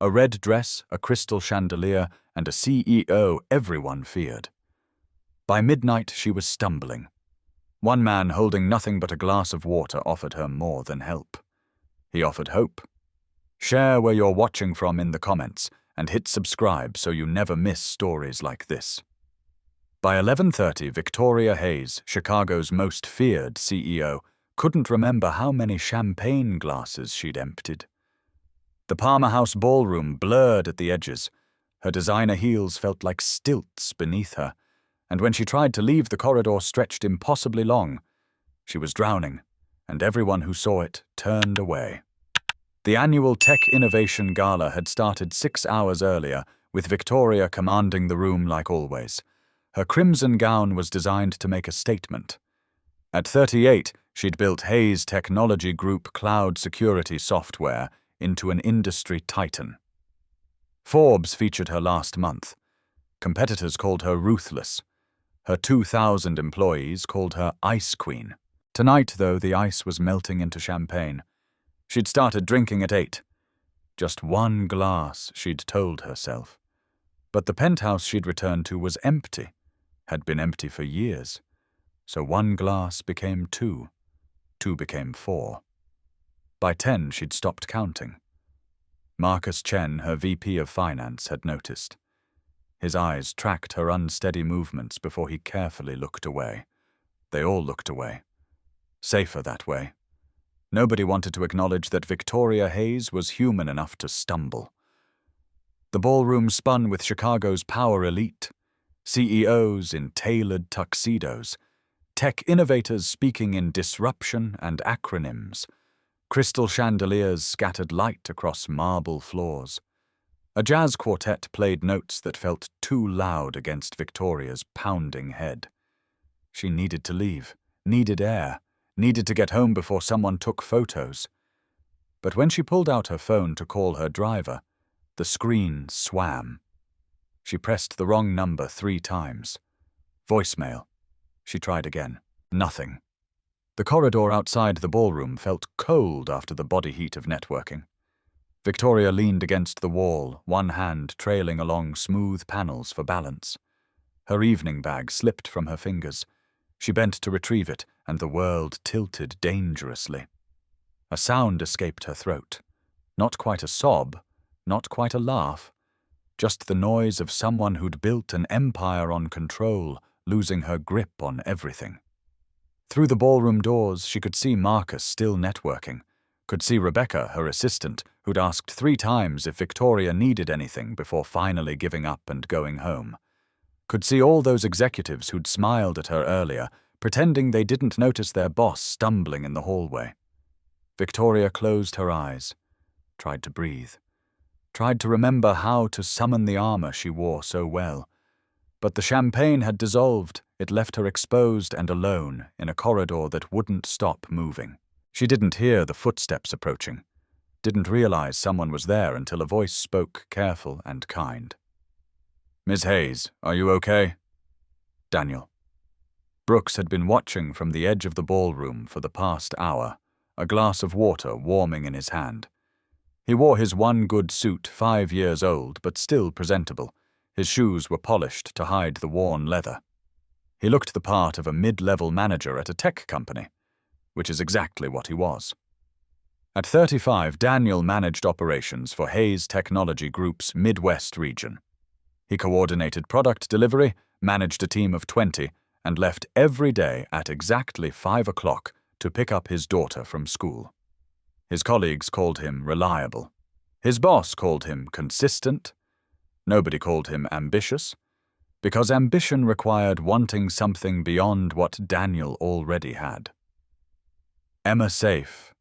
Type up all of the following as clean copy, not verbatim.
A red dress, a crystal chandelier, and a CEO everyone feared. By midnight, she was stumbling. One man holding nothing but a glass of water offered her more than help. He offered hope. Share where you're watching from in the comments and hit subscribe so you never miss stories like this. By 11:30, Victoria Hayes, Chicago's most feared CEO, couldn't remember how many champagne glasses she'd emptied. The Palmer House ballroom blurred at the edges. Her designer heels felt like stilts beneath her, and when she tried to leave, the corridor stretched impossibly long. She was drowning, and everyone who saw it turned away. The annual Tech Innovation Gala had started 6 hours earlier, with Victoria commanding the room like always. Her crimson gown was designed to make a statement. At 38, she'd built Hayes Technology Group cloud security software into an industry titan. Forbes featured her last month. Competitors called her ruthless. Her 2,000 employees called her Ice Queen. Tonight, though, the ice was melting into champagne. She'd started drinking at 8. Just one glass, she'd told herself. But the penthouse she'd returned to was empty, had been empty for years. So one glass became 2. 2 became 4. By 10, she'd stopped counting. Marcus Chen, her VP of Finance, had noticed. His eyes tracked her unsteady movements before he carefully looked away. They all looked away. Safer that way. Nobody wanted to acknowledge that Victoria Hayes was human enough to stumble. The ballroom spun with Chicago's power elite, CEOs in tailored tuxedos, tech innovators speaking in disruption and acronyms. Crystal chandeliers scattered light across marble floors. A jazz quartet played notes that felt too loud against Victoria's pounding head. She needed to leave, needed air, needed to get home before someone took photos. But when she pulled out her phone to call her driver, the screen swam. She pressed the wrong number 3 times. Voicemail. She tried again. Nothing. The corridor outside the ballroom felt cold after the body heat of networking. Victoria leaned against the wall, one hand trailing along smooth panels for balance. Her evening bag slipped from her fingers. She bent to retrieve it, and the world tilted dangerously. A sound escaped her throat. Not quite a sob, not quite a laugh, just the noise of someone who'd built an empire on control, losing her grip on everything. Through the ballroom doors, she could see Marcus still networking, could see Rebecca, her assistant, who'd asked 3 times if Victoria needed anything before finally giving up and going home. Could see all those executives who'd smiled at her earlier, pretending they didn't notice their boss stumbling in the hallway. Victoria closed her eyes, tried to breathe, tried to remember how to summon the armor she wore so well. But the champagne had dissolved. It left her exposed and alone in a corridor that wouldn't stop moving. She didn't hear the footsteps approaching, didn't realize someone was there until a voice spoke, careful and kind. "Miss Hayes, are you okay?" Daniel. Brooks had been watching from the edge of the ballroom for the past hour, a glass of water warming in his hand. He wore his one good suit, 5 years old, but still presentable. His shoes were polished to hide the worn leather. He looked the part of a mid-level manager at a tech company, which is exactly what he was. At 35, Daniel managed operations for Hayes Technology Group's Midwest region. He coordinated product delivery, managed a team of 20, and left every day at exactly 5 o'clock to pick up his daughter from school. His colleagues called him reliable. His boss called him consistent. Nobody called him ambitious, because ambition required wanting something beyond what Daniel already had. Emma safe.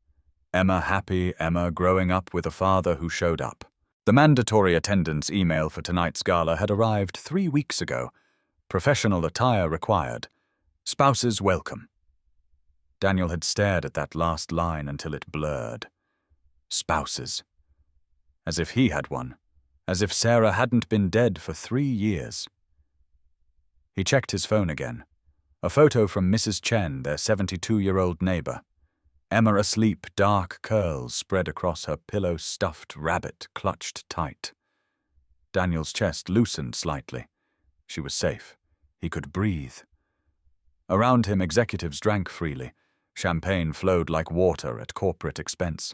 Emma happy, Emma growing up with a father who showed up. The mandatory attendance email for tonight's gala had arrived 3 weeks ago. Professional attire required. Spouses welcome. Daniel had stared at that last line until it blurred. Spouses. As if he had one. As if Sarah hadn't been dead for 3 years. He checked his phone again. A photo from Mrs. Chen, their 72-year-old neighbor. Emma asleep, dark curls spread across her pillow-stuffed rabbit clutched tight. Daniel's chest loosened slightly. She was safe. He could breathe. Around him, executives drank freely. Champagne flowed like water at corporate expense.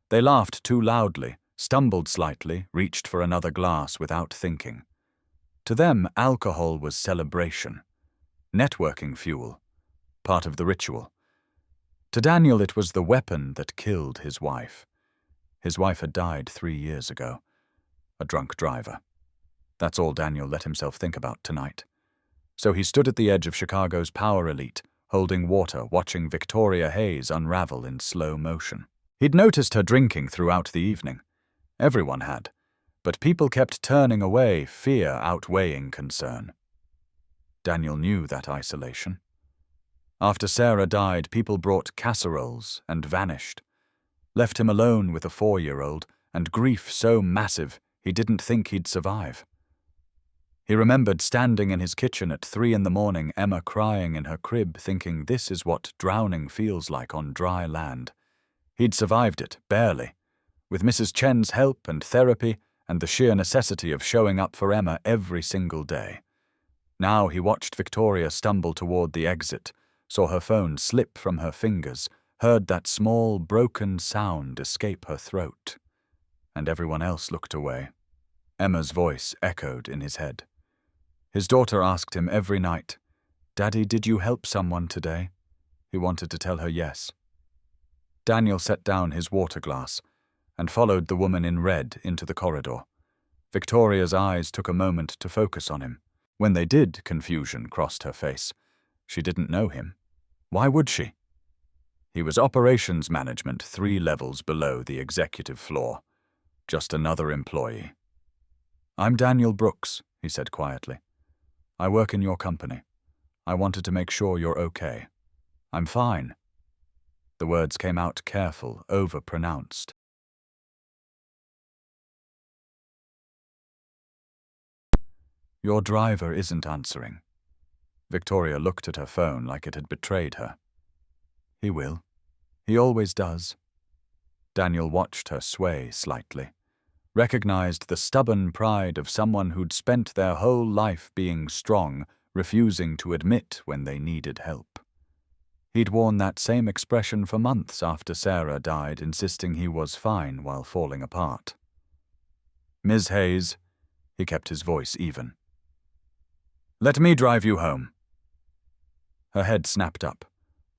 They laughed too loudly, stumbled slightly, reached for another glass without thinking. To them, alcohol was celebration. Networking fuel. Part of the ritual. To Daniel, it was the weapon that killed his wife. His wife had died 3 years ago. A drunk driver. That's all Daniel let himself think about tonight. So he stood at the edge of Chicago's power elite, holding water, watching Victoria Hayes unravel in slow motion. He'd noticed her drinking throughout the evening. Everyone had. But people kept turning away, fear outweighing concern. Daniel knew that isolation. After Sarah died, people brought casseroles and vanished. Left him alone with a 4-year-old, and grief so massive he didn't think he'd survive. He remembered standing in his kitchen at 3 a.m, Emma crying in her crib, thinking this is what drowning feels like on dry land. He'd survived it, barely. With Mrs. Chen's help and therapy and the sheer necessity of showing up for Emma every single day. Now he watched Victoria stumble toward the exit, saw her phone slip from her fingers, heard that small, broken sound escape her throat. And everyone else looked away. Emma's voice echoed in his head. His daughter asked him every night, "Daddy, did you help someone today?" He wanted to tell her yes. Daniel set down his water glass and followed the woman in red into the corridor. Victoria's eyes took a moment to focus on him. When they did, confusion crossed her face. She didn't know him. Why would she? He was operations management 3 levels below the executive floor. Just another employee. "I'm Daniel Brooks," he said quietly. "I work in your company. I wanted to make sure you're okay." "I'm fine." The words came out careful, over-pronounced. "Your driver isn't answering." Victoria looked at her phone like it had betrayed her. "He will. He always does." Daniel watched her sway slightly, recognized the stubborn pride of someone who'd spent their whole life being strong, refusing to admit when they needed help. He'd worn that same expression for months after Sarah died, insisting he was fine while falling apart. "Ms. Hayes," he kept his voice even. "Let me drive you home." Her head snapped up.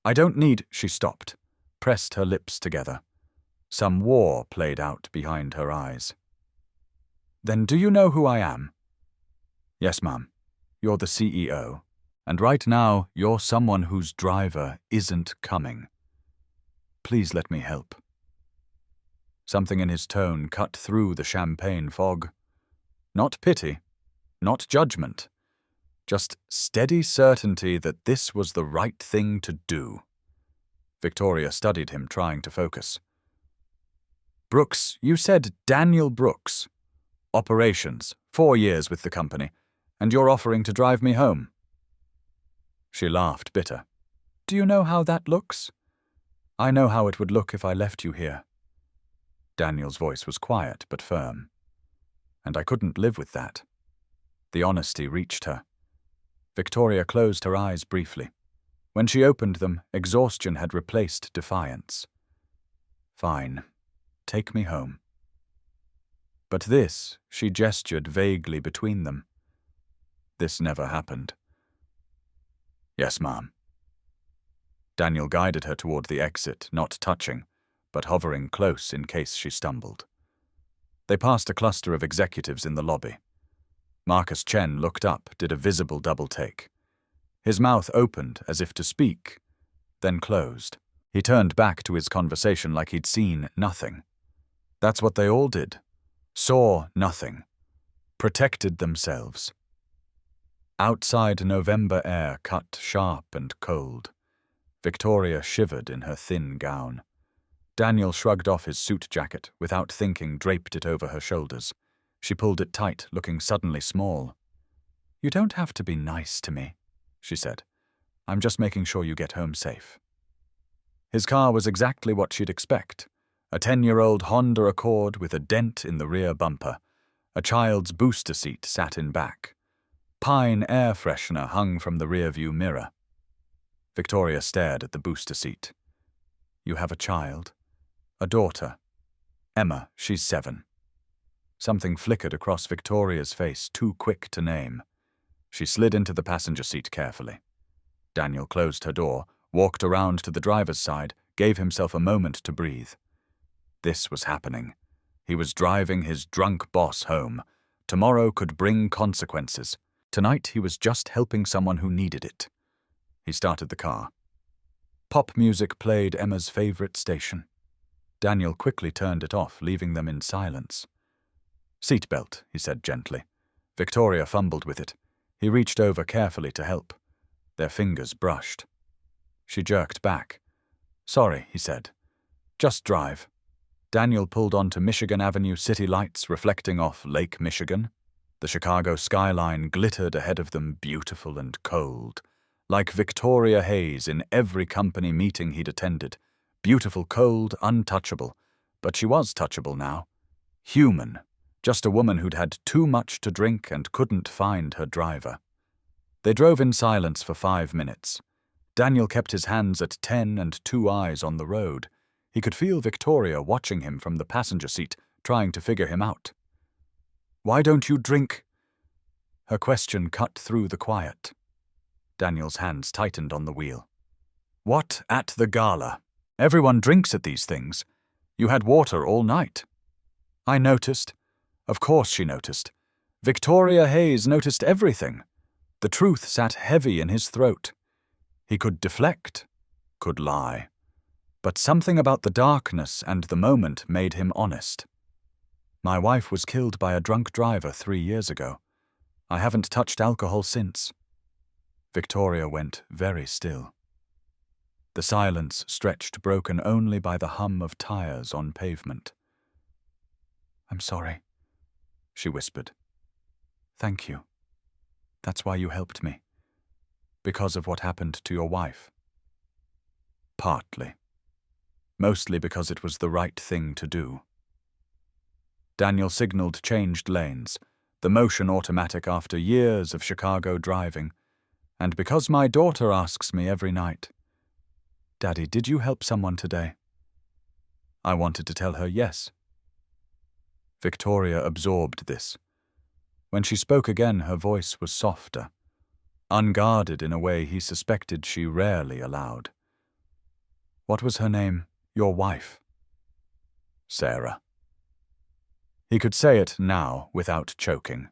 "I don't need—" She stopped, pressed her lips together. Some war played out behind her eyes. "Then do you know who I am?" "Yes, ma'am. You're the CEO. And right now, you're someone whose driver isn't coming. Please let me help." Something in his tone cut through the champagne fog. Not pity, not judgment. Just steady certainty that this was the right thing to do. Victoria studied him, trying to focus. "Brooks, you said Daniel Brooks. Operations, 4 years with the company, and you're offering to drive me home." She laughed, bitter. "Do you know how that looks?" "I know how it would look if I left you here." Daniel's voice was quiet but firm. "And I couldn't live with that." The honesty reached her. Victoria closed her eyes briefly. When she opened them, exhaustion had replaced defiance. "Fine. Take me home." But this, she gestured vaguely between them. This never happened. "Yes, ma'am." Daniel guided her toward the exit, not touching, but hovering close in case she stumbled. They passed a cluster of executives in the lobby. Marcus Chen looked up, did a visible double-take. His mouth opened as if to speak, then closed. He turned back to his conversation like he'd seen nothing. That's what they all did. Saw nothing. Protected themselves. Outside, November air cut sharp and cold. Victoria shivered in her thin gown. Daniel shrugged off his suit jacket, without thinking draped it over her shoulders. She pulled it tight, looking suddenly small. "You don't have to be nice to me," she said. "I'm just making sure you get home safe." His car was exactly what she'd expect. A 10-year-old Honda Accord with a dent in the rear bumper. A child's booster seat sat in back. Pine air freshener hung from the rearview mirror. Victoria stared at the booster seat. You have a child? A daughter. Emma, she's 7. Something flickered across Victoria's face, too quick to name. She slid into the passenger seat carefully. Daniel closed her door, walked around to the driver's side, gave himself a moment to breathe. This was happening. He was driving his drunk boss home. Tomorrow could bring consequences. Tonight he was just helping someone who needed it. He started the car. Pop music played Emma's favorite station. Daniel quickly turned it off, leaving them in silence. Seatbelt, he said gently. Victoria fumbled with it. He reached over carefully to help. Their fingers brushed. She jerked back. Sorry, he said. Just drive. Daniel pulled onto Michigan Avenue, city lights reflecting off Lake Michigan. The Chicago skyline glittered ahead of them, beautiful and cold. Like Victoria Hayes in every company meeting he'd attended. Beautiful, cold, untouchable. But she was touchable now. Human. Just a woman who'd had too much to drink and couldn't find her driver. They drove in silence for 5 minutes. Daniel kept his hands at 10 and 2 eyes on the road. He could feel Victoria watching him from the passenger seat, trying to figure him out. Why don't you drink? Her question cut through the quiet. Daniel's hands tightened on the wheel. What at the gala? Everyone drinks at these things. You had water all night. I noticed. Of course she noticed. Victoria Hayes noticed everything. The truth sat heavy in his throat. He could deflect, could lie. But something about the darkness and the moment made him honest. My wife was killed by a drunk driver 3 years ago. I haven't touched alcohol since. Victoria went very still. The silence stretched, broken only by the hum of tires on pavement. I'm sorry, she whispered. Thank you. That's why you helped me. Because of what happened to your wife. Partly. Mostly because it was the right thing to do. Daniel signaled changed lanes, the motion automatic after years of Chicago driving, and because my daughter asks me every night, Daddy, did you help someone today? I wanted to tell her yes. Victoria absorbed this. When she spoke again, her voice was softer, unguarded in a way he suspected she rarely allowed. What was her name? Your wife? Sarah. He could say it now without choking.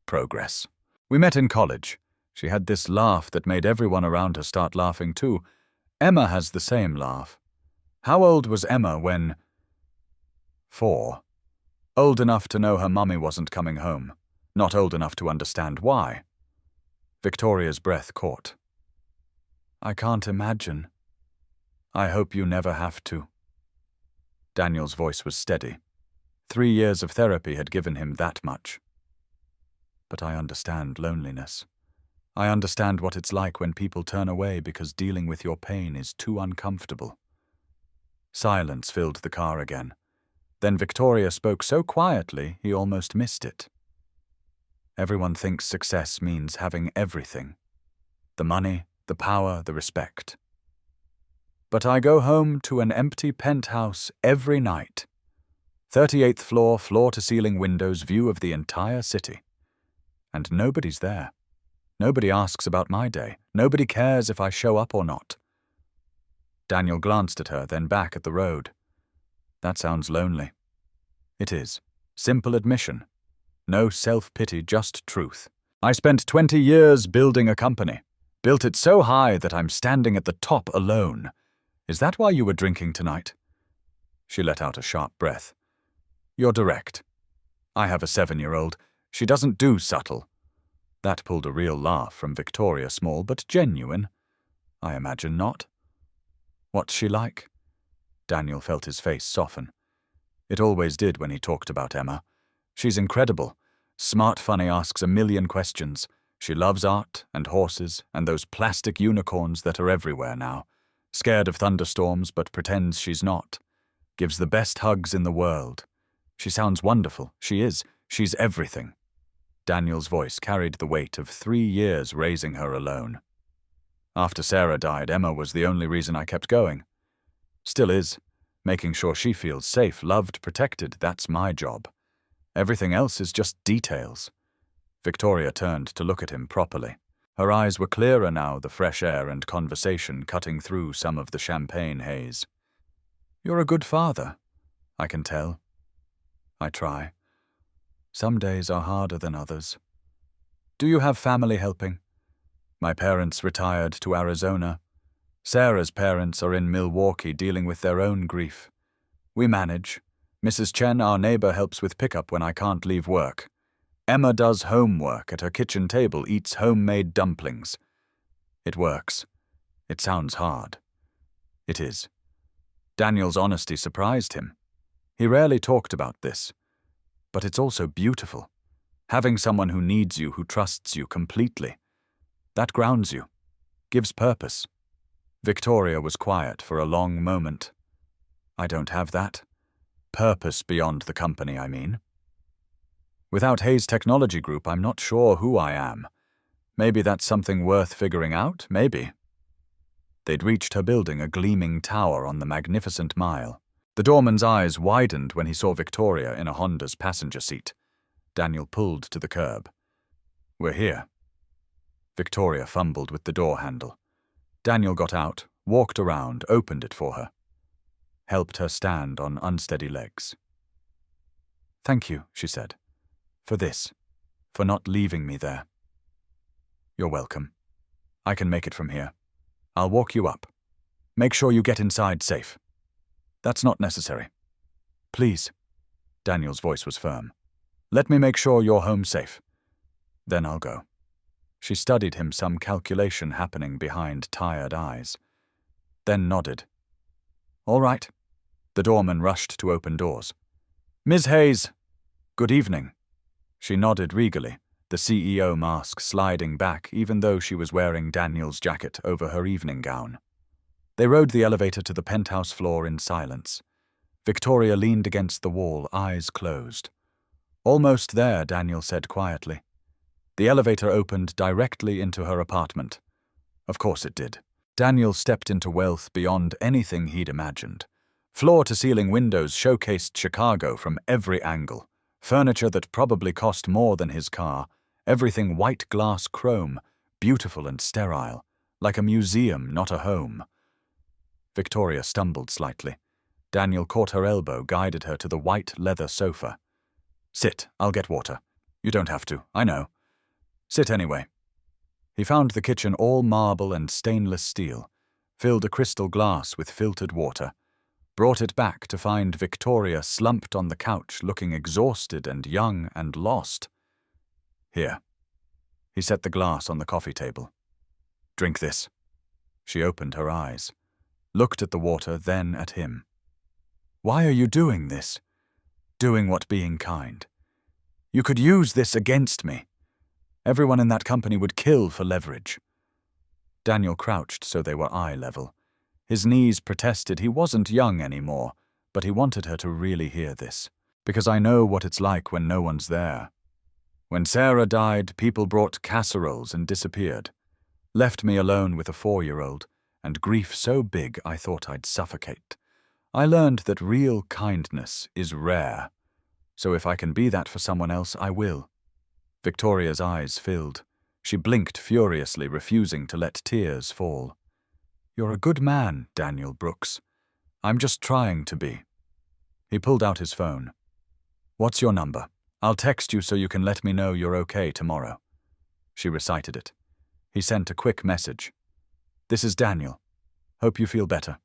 Progress. We met in college. She had this laugh that made everyone around her start laughing too. Emma has the same laugh. How old was Emma when... 4. Old enough to know her mummy wasn't coming home. Not old enough to understand why. Victoria's breath caught. I can't imagine. I hope you never have to. Daniel's voice was steady. 3 years of therapy had given him that much. But I understand loneliness. I understand what it's like when people turn away because dealing with your pain is too uncomfortable. Silence filled the car again. Then Victoria spoke so quietly he almost missed it. Everyone thinks success means having everything. The money, the power, the respect. But I go home to an empty penthouse every night. 38th floor, floor-to-ceiling windows, view of the entire city. And nobody's there. Nobody asks about my day. Nobody cares if I show up or not. Daniel glanced at her, then back at the road. That sounds lonely. It is. Simple admission. No self-pity, just truth. I spent 20 years building a company. Built it so high that I'm standing at the top alone. Is that why you were drinking tonight? She let out a sharp breath. You're direct. I have a 7-year-old. She doesn't do subtle. That pulled a real laugh from Victoria, small but genuine. I imagine not. What's she like? Daniel felt his face soften. It always did when he talked about Emma. She's incredible. Smart funny, asks a million questions. She loves art and horses and those plastic unicorns that are everywhere now. Scared of thunderstorms but pretends she's not. Gives the best hugs in the world. She sounds wonderful. She is. She's everything. Daniel's voice carried the weight of 3 years raising her alone. After Sarah died, Emma was the only reason I kept going. Still is. Making sure she feels safe, loved, protected, that's my job. Everything else is just details. Victoria turned to look at him properly. Her eyes were clearer now, the fresh air and conversation cutting through some of the champagne haze. You're a good father, I can tell. I try. Some days are harder than others. Do you have family helping? My parents retired to Arizona. Sarah's parents are in Milwaukee dealing with their own grief. We manage. Mrs. Chen, our neighbor, helps with pickup when I can't leave work. Emma does homework at her kitchen table, eats homemade dumplings. It works. It sounds hard. It is. Daniel's honesty surprised him. He rarely talked about this. But it's also beautiful. Having someone who needs you, who trusts you completely. That grounds you. Gives purpose. Victoria was quiet for a long moment. I don't have that. Purpose beyond the company, I mean. Without Hayes Technology Group, I'm not sure who I am. Maybe that's something worth figuring out, maybe. They'd reached her building, a gleaming tower on the magnificent mile. The doorman's eyes widened when he saw Victoria in a Honda's passenger seat. Daniel pulled to the curb. We're here. Victoria fumbled with the door handle. Daniel got out, walked around, opened it for her. Helped her stand on unsteady legs. Thank you, she said. For this. For not leaving me there. You're welcome. I can make it from here. I'll walk you up. Make sure you get inside safe. That's not necessary. Please. Daniel's voice was firm. Let me make sure you're home safe. Then I'll go. She studied him, some calculation happening behind tired eyes. Then nodded. All right. The doorman rushed to open doors. Ms. Hayes. Good evening. She nodded regally, the CEO mask sliding back even though she was wearing Daniel's jacket over her evening gown. They rode the elevator to the penthouse floor in silence. Victoria leaned against the wall, eyes closed. Almost there, Daniel said quietly. The elevator opened directly into her apartment. Of course it did. Daniel stepped into wealth beyond anything he'd imagined. Floor-to-ceiling windows showcased Chicago from every angle. Furniture that probably cost more than his car. Everything white glass chrome, beautiful and sterile. Like a museum, not a home. Victoria stumbled slightly. Daniel caught her elbow, guided her to the white leather sofa. Sit, I'll get water. You don't have to, I know. Sit anyway. He found the kitchen all marble and stainless steel, filled a crystal glass with filtered water, brought it back to find Victoria slumped on the couch, looking exhausted and young and lost. Here. He set the glass on the coffee table. Drink this. She opened her eyes, looked at the water, then at him. Why are you doing this? Doing what being kind. You could use this against me. Everyone in that company would kill for leverage. Daniel crouched so they were eye level. His knees protested he wasn't young anymore, but he wanted her to really hear this. Because I know what it's like when no one's there. When Sarah died, people brought casseroles and disappeared. Left me alone with a 4-year-old, and grief so big I thought I'd suffocate. I learned that real kindness is rare. So if I can be that for someone else, I will. Victoria's eyes filled. She blinked furiously, refusing to let tears fall. You're a good man, Daniel Brooks. I'm just trying to be. He pulled out his phone. What's your number? I'll text you so you can let me know you're okay tomorrow. She recited it. He sent a quick message. This is Daniel. Hope you feel better.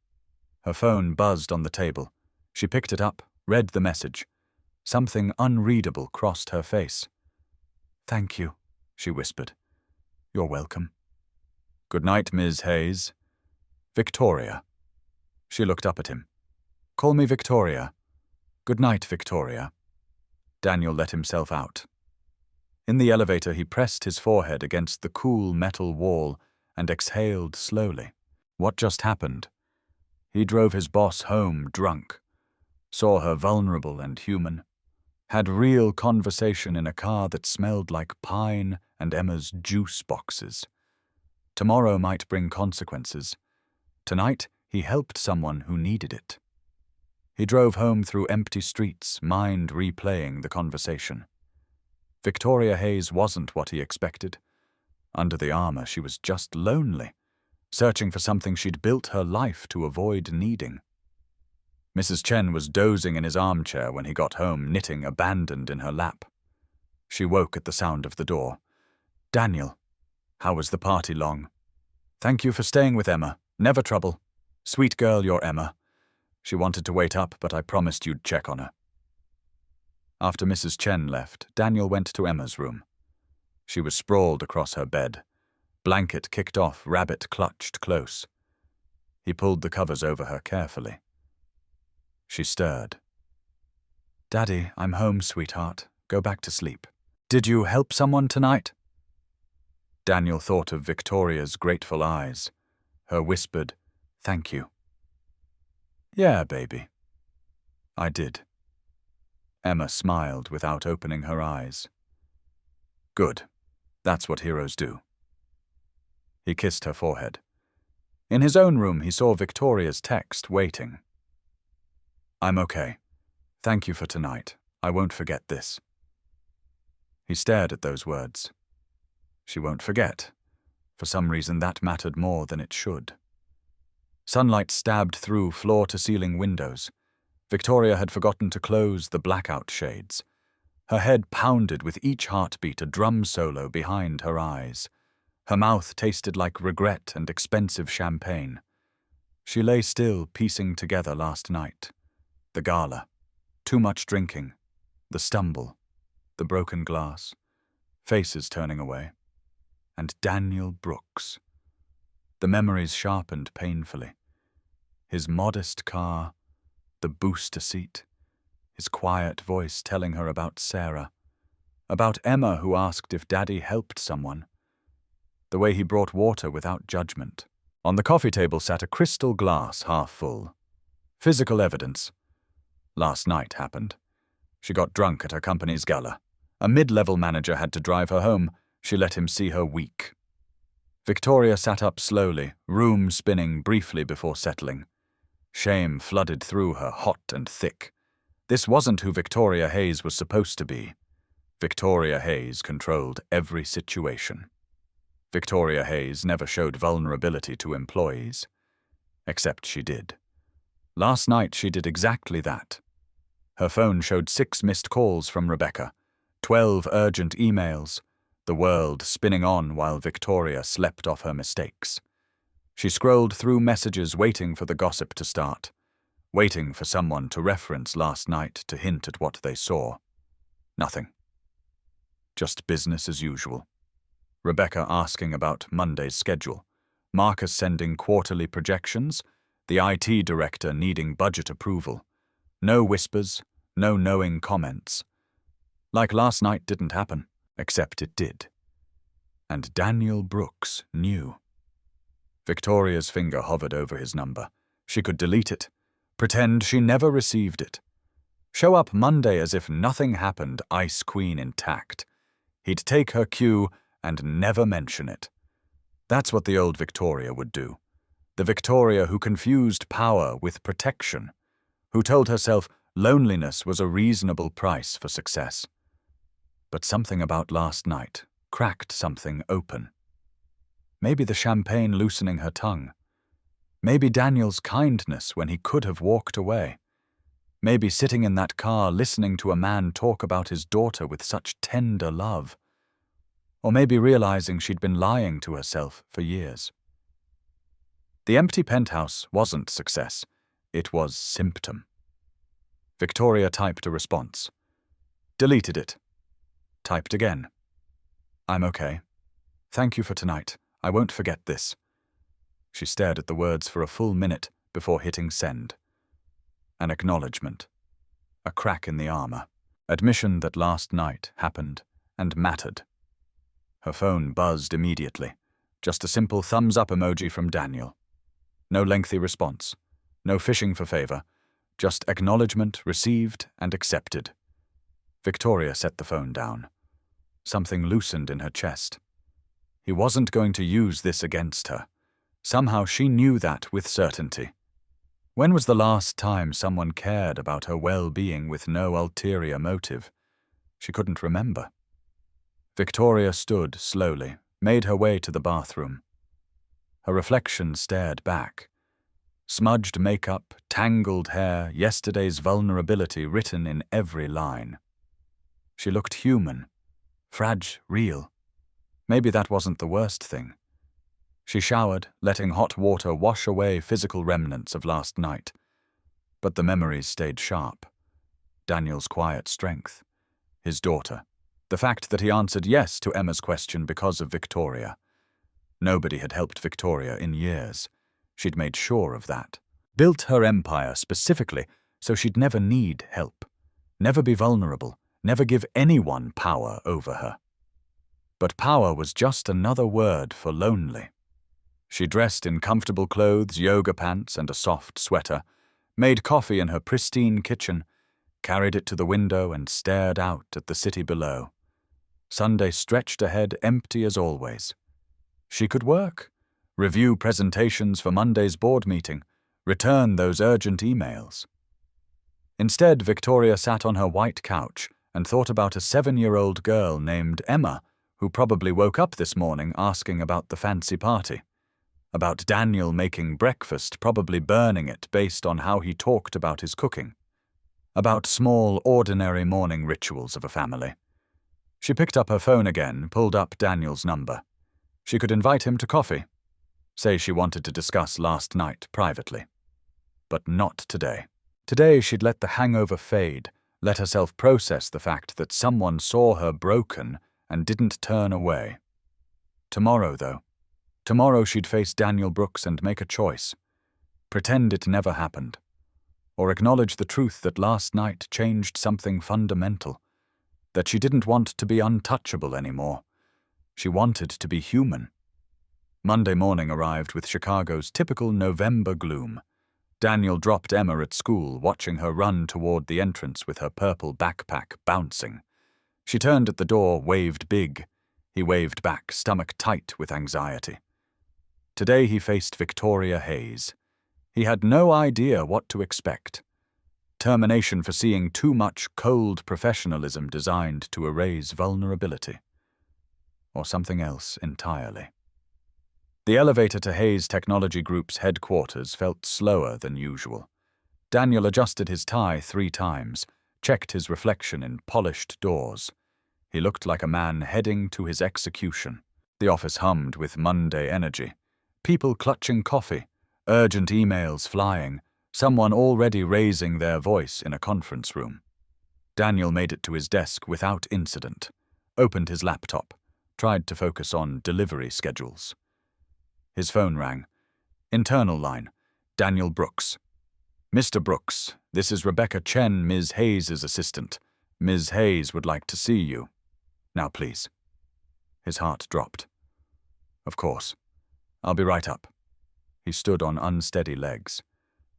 Her phone buzzed on the table. She picked it up, read the message. Something unreadable crossed her face. Thank you, she whispered. You're welcome. Good night, Ms. Hayes. Victoria. She looked up at him. Call me Victoria. Good night, Victoria. Daniel let himself out. In the elevator, he pressed his forehead against the cool metal wall and exhaled slowly. What just happened? He drove his boss home drunk, saw her vulnerable and human, had real conversation in a car that smelled like pine and Emma's juice boxes. Tomorrow might bring consequences. Tonight, he helped someone who needed it. He drove home through empty streets, mind replaying the conversation. Victoria Hayes wasn't what he expected. Under the armor, she was just lonely, searching for something she'd built her life to avoid needing. Mrs. Chen was dozing in his armchair when he got home, knitting abandoned in her lap. She woke at the sound of the door. "Daniel, how was the party long?" "Thank you for staying with Emma. Never trouble. Sweet girl, you're Emma. She wanted to wait up, but I promised you'd check on her." After Mrs. Chen left, Daniel went to Emma's room. She was sprawled across her bed, blanket kicked off, rabbit clutched close. He pulled the covers over her carefully. She stirred. "Daddy, I'm home, sweetheart. Go back to sleep." "Did you help someone tonight?" Daniel thought of Victoria's grateful eyes, her whispered, "Thank you." "Yeah, baby. I did." Emma smiled without opening her eyes. "Good. That's what heroes do." He kissed her forehead. In his own room, he saw Victoria's text waiting. "I'm okay. Thank you for tonight. I won't forget this." He stared at those words. She won't forget. For some reason, that mattered more than it should. Sunlight stabbed through floor-to-ceiling windows. Victoria had forgotten to close the blackout shades. Her head pounded with each heartbeat, a drum solo behind her eyes. Her mouth tasted like regret and expensive champagne. She lay still, piecing together last night. The gala, too much drinking, the stumble, the broken glass, faces turning away, and Daniel Brooks. The memories sharpened painfully. His modest car, the booster seat, his quiet voice telling her about Sarah, about Emma who asked if Daddy helped someone, the way he brought water without judgment. On the coffee table sat a crystal glass half full. Physical evidence. Last night happened. She got drunk at her company's gala. A mid-level manager had to drive her home. She let him see her weak. Victoria sat up slowly, room spinning briefly before settling. Shame flooded through her, hot and thick. This wasn't who Victoria Hayes was supposed to be. Victoria Hayes controlled every situation. Victoria Hayes never showed vulnerability to employees. Except she did. Last night she did exactly that. Her phone showed 6 missed calls from Rebecca, 12 urgent emails, the world spinning on while Victoria slept off her mistakes. She scrolled through messages waiting for the gossip to start, waiting for someone to reference last night to hint at what they saw. Nothing. Just business as usual. Rebecca asking about Monday's schedule, Marcus sending quarterly projections, the IT director needing budget approval. No whispers, no knowing comments. Like last night didn't happen, except it did. And Daniel Brooks knew. Victoria's finger hovered over his number. She could delete it, pretend she never received it. Show up Monday as if nothing happened, Ice Queen intact. He'd take her cue and never mention it. That's what the old Victoria would do. The Victoria who confused power with protection, who told herself loneliness was a reasonable price for success. But something about last night cracked something open. Maybe the champagne loosening her tongue. Maybe Daniel's kindness when he could have walked away. Maybe sitting in that car listening to a man talk about his daughter with such tender love. Or maybe realizing she'd been lying to herself for years. The empty penthouse wasn't success. It was symptom. Victoria typed a response. Deleted it. Typed again. I'm okay. Thank you for tonight. I won't forget this. She stared at the words for a full minute before hitting send. An acknowledgement. A crack in the armor. Admission that last night happened and mattered. Her phone buzzed immediately. Just a simple thumbs-up emoji from Daniel. No lengthy response. No fishing for favor, just acknowledgement received and accepted. Victoria set the phone down. Something loosened in her chest. He wasn't going to use this against her. Somehow she knew that with certainty. When was the last time someone cared about her well-being with no ulterior motive? She couldn't remember. Victoria stood slowly, made her way to the bathroom. Her reflection stared back. Smudged makeup, tangled hair, yesterday's vulnerability written in every line. She looked human, real. Maybe that wasn't the worst thing. She showered, letting hot water wash away physical remnants of last night. But the memories stayed sharp. Daniel's quiet strength. His daughter. The fact that he answered yes to Emma's question because of Victoria. Nobody had helped Victoria in years. She'd made sure of that. Built her empire specifically so she'd never need help. Never be vulnerable. Never give anyone power over her. But power was just another word for lonely. She dressed in comfortable clothes, yoga pants, and a soft sweater, made coffee in her pristine kitchen, carried it to the window and stared out at the city below. Sunday stretched ahead empty as always. She could work, review presentations for Monday's board meeting, return those urgent emails. Instead, Victoria sat on her white couch and thought about a 7-year-old girl named Emma, who probably woke up this morning asking about the fancy party. About Daniel making breakfast, probably burning it based on how he talked about his cooking. About small, ordinary morning rituals of a family. She picked up her phone again, pulled up Daniel's number. She could invite him to coffee. Say she wanted to discuss last night privately. But not today. Today she'd let the hangover fade, let herself process the fact that someone saw her broken and didn't turn away. Tomorrow, though. Tomorrow she'd face Daniel Brooks and make a choice. Pretend it never happened. Or acknowledge the truth that last night changed something fundamental. That she didn't want to be untouchable anymore. She wanted to be human. Monday morning arrived with Chicago's typical November gloom. Daniel dropped Emma at school, watching her run toward the entrance with her purple backpack bouncing. She turned at the door, waved big. He waved back, stomach tight with anxiety. Today he faced Victoria Hayes. He had no idea what to expect. Termination for seeing too much cold professionalism designed to erase vulnerability. Or something else entirely. The elevator to Hayes Technology Group's headquarters felt slower than usual. Daniel adjusted his tie 3 times, checked his reflection in polished doors. He looked like a man heading to his execution. The office hummed with Monday energy. People clutching coffee, urgent emails flying, someone already raising their voice in a conference room. Daniel made it to his desk without incident, opened his laptop, tried to focus on delivery schedules. His phone rang. Internal line. Daniel Brooks. Mr. Brooks, this is Rebecca Chen, Ms. Hayes' assistant. Ms. Hayes would like to see you. Now, please. His heart dropped. Of course. I'll be right up. He stood on unsteady legs.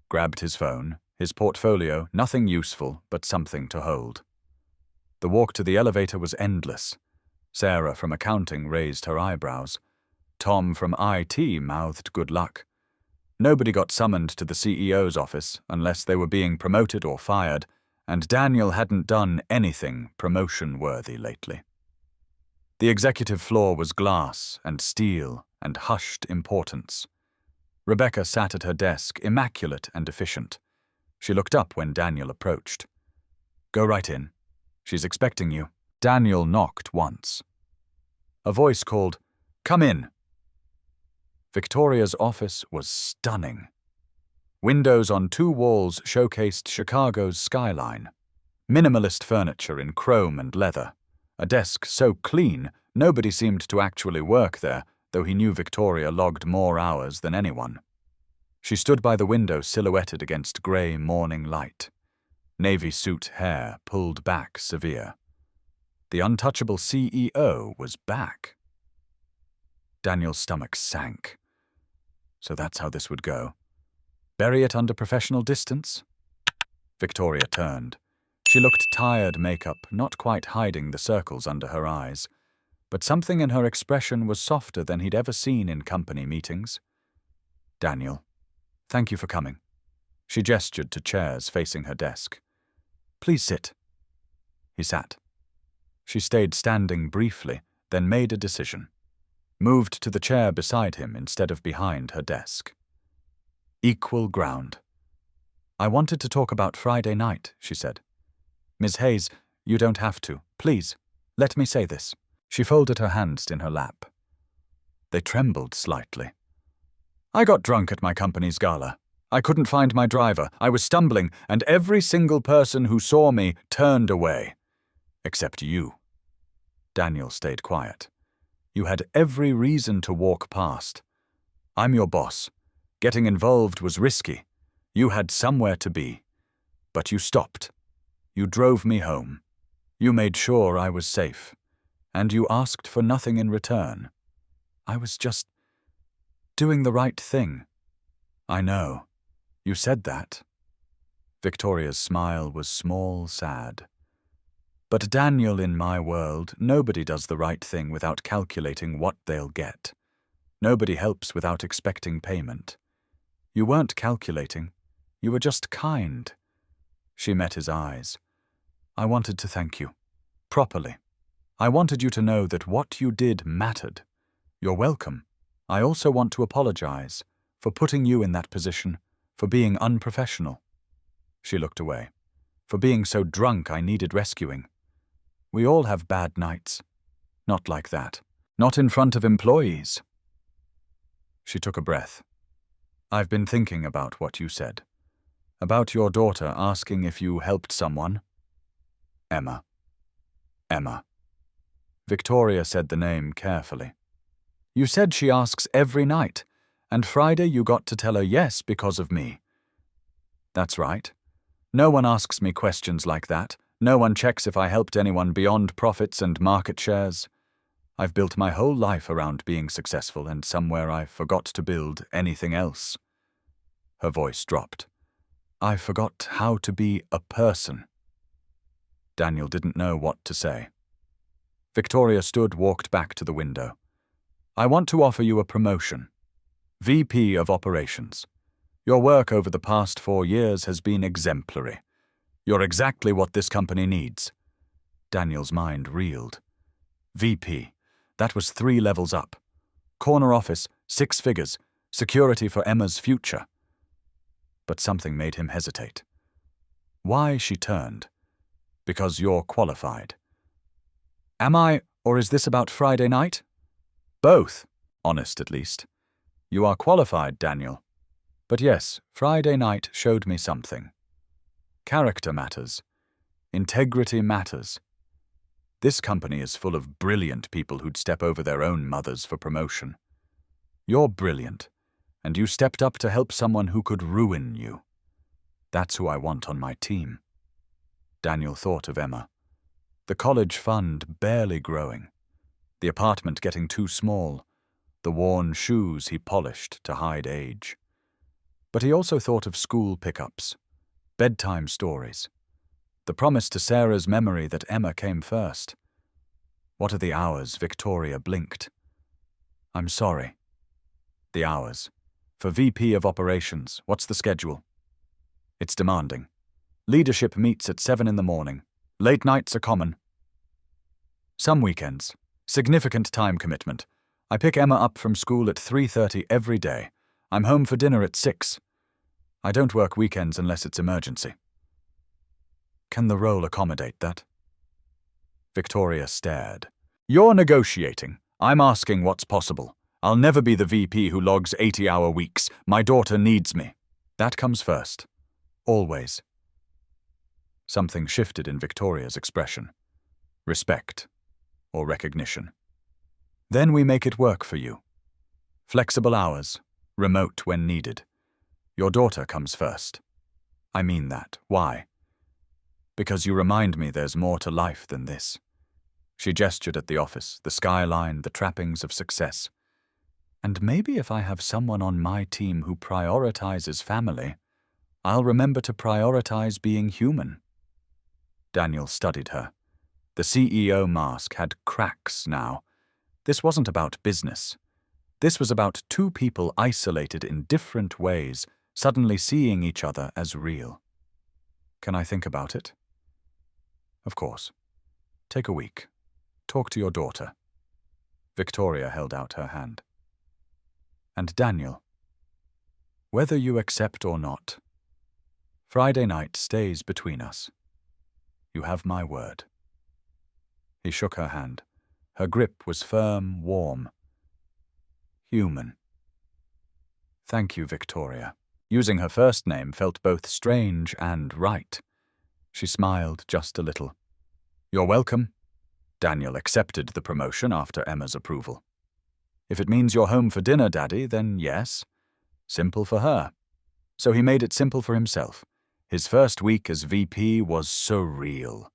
Grabbed his phone, his portfolio, nothing useful, but something to hold. The walk to the elevator was endless. Sarah from accounting raised her eyebrows. Tom from IT mouthed good luck. Nobody got summoned to the CEO's office unless they were being promoted or fired, and Daniel hadn't done anything promotion-worthy lately. The executive floor was glass and steel and hushed importance. Rebecca sat at her desk, immaculate and efficient. She looked up when Daniel approached. Go right in. She's expecting you. Daniel knocked once. A voice called, Come in. Victoria's office was stunning. Windows on 2 walls showcased Chicago's skyline. Minimalist furniture in chrome and leather. A desk so clean, nobody seemed to actually work there, though he knew Victoria logged more hours than anyone. She stood by the window silhouetted against grey morning light. Navy suit hair pulled back severe. The untouchable CEO was back. Daniel's stomach sank. So that's how this would go. Bury it under professional distance? Victoria turned. She looked tired, makeup not quite hiding the circles under her eyes, but something in her expression was softer than he'd ever seen in company meetings. Daniel, thank you for coming. She gestured to chairs facing her desk. Please sit. He sat. She stayed standing briefly, then made a decision. Moved to the chair beside him instead of behind her desk. Equal ground. I wanted to talk about Friday night, she said. Ms. Hayes, you don't have to. Please, let me say this. She folded her hands in her lap. They trembled slightly. I got drunk at my company's gala. I couldn't find my driver. I was stumbling, and every single person who saw me turned away. Except you. Daniel stayed quiet. You had every reason to walk past. I'm your boss. Getting involved was risky. You had somewhere to be. But you stopped. You drove me home. You made sure I was safe. And you asked for nothing in return. I was just doing the right thing. I know. You said that. Victoria's smile was small, sad. But Daniel, in my world, nobody does the right thing without calculating what they'll get. Nobody helps without expecting payment. You weren't calculating. You were just kind. She met his eyes. I wanted to thank you. Properly. I wanted you to know that what you did mattered. You're welcome. I also want to apologize for putting you in that position, for being unprofessional. She looked away. For being so drunk I needed rescuing. We all have bad nights. Not like that. Not in front of employees. She took a breath. I've been thinking about what you said. About your daughter asking if you helped someone. Emma. Emma. Victoria said the name carefully. You said she asks every night, and Friday you got to tell her yes because of me. That's right. No one asks me questions like that. No one checks if I helped anyone beyond profits and market shares. I've built my whole life around being successful, and somewhere I forgot to build anything else. Her voice dropped. I forgot how to be a person. Daniel didn't know what to say. Victoria walked back to the window. I want to offer you a promotion. VP of Operations. Your work over the past 4 years has been exemplary. You're exactly what this company needs. Daniel's mind reeled. VP. That was 3 levels up. Corner office, 6 figures, security for Emma's future. But something made him hesitate. Why? She turned. Because you're qualified. Am I, or is this about Friday night? Both, honest at least. You are qualified, Daniel. But yes, Friday night showed me something. Character matters. Integrity matters. This company is full of brilliant people who'd step over their own mothers for promotion. You're brilliant, and you stepped up to help someone who could ruin you. That's who I want on my team. Daniel thought of Emma. The college fund barely growing. The apartment getting too small. The worn shoes he polished to hide age. But he also thought of school pickups. Bedtime stories. The promise to Sarah's memory that Emma came first. What are the hours? Victoria blinked. I'm sorry. The hours. For VP of Operations, what's the schedule? It's demanding. Leadership meets at 7 in the morning. Late nights are common. Some weekends. Significant time commitment. I pick Emma up from school at 3:30 every day. I'm home for dinner at 6. I don't work weekends unless it's emergency. Can the role accommodate that? Victoria stared. You're negotiating. I'm asking what's possible. I'll never be the VP who logs 80-hour weeks. My daughter needs me. That comes first. Always. Something shifted in Victoria's expression. Respect. Or recognition. Then we make it work for you. Flexible hours. Remote when needed. Your daughter comes first. I mean that. Why? Because you remind me there's more to life than this. She gestured at the office, the skyline, the trappings of success. And maybe if I have someone on my team who prioritizes family, I'll remember to prioritize being human. Daniel studied her. The CEO mask had cracks now. This wasn't about business. This was about two people isolated in different ways, suddenly seeing each other as real. Can I think about it? Of course. Take a week. Talk to your daughter. Victoria held out her hand. And Daniel, whether you accept or not, Friday night stays between us. You have my word. He shook her hand. Her grip was firm, warm. Human. Thank you, Victoria. Using her first name felt both strange and right. She smiled just a little. You're welcome. Daniel accepted the promotion after Emma's approval. If it means you're home for dinner, Daddy, then yes. Simple for her. So he made it simple for himself. His first week as VP was surreal.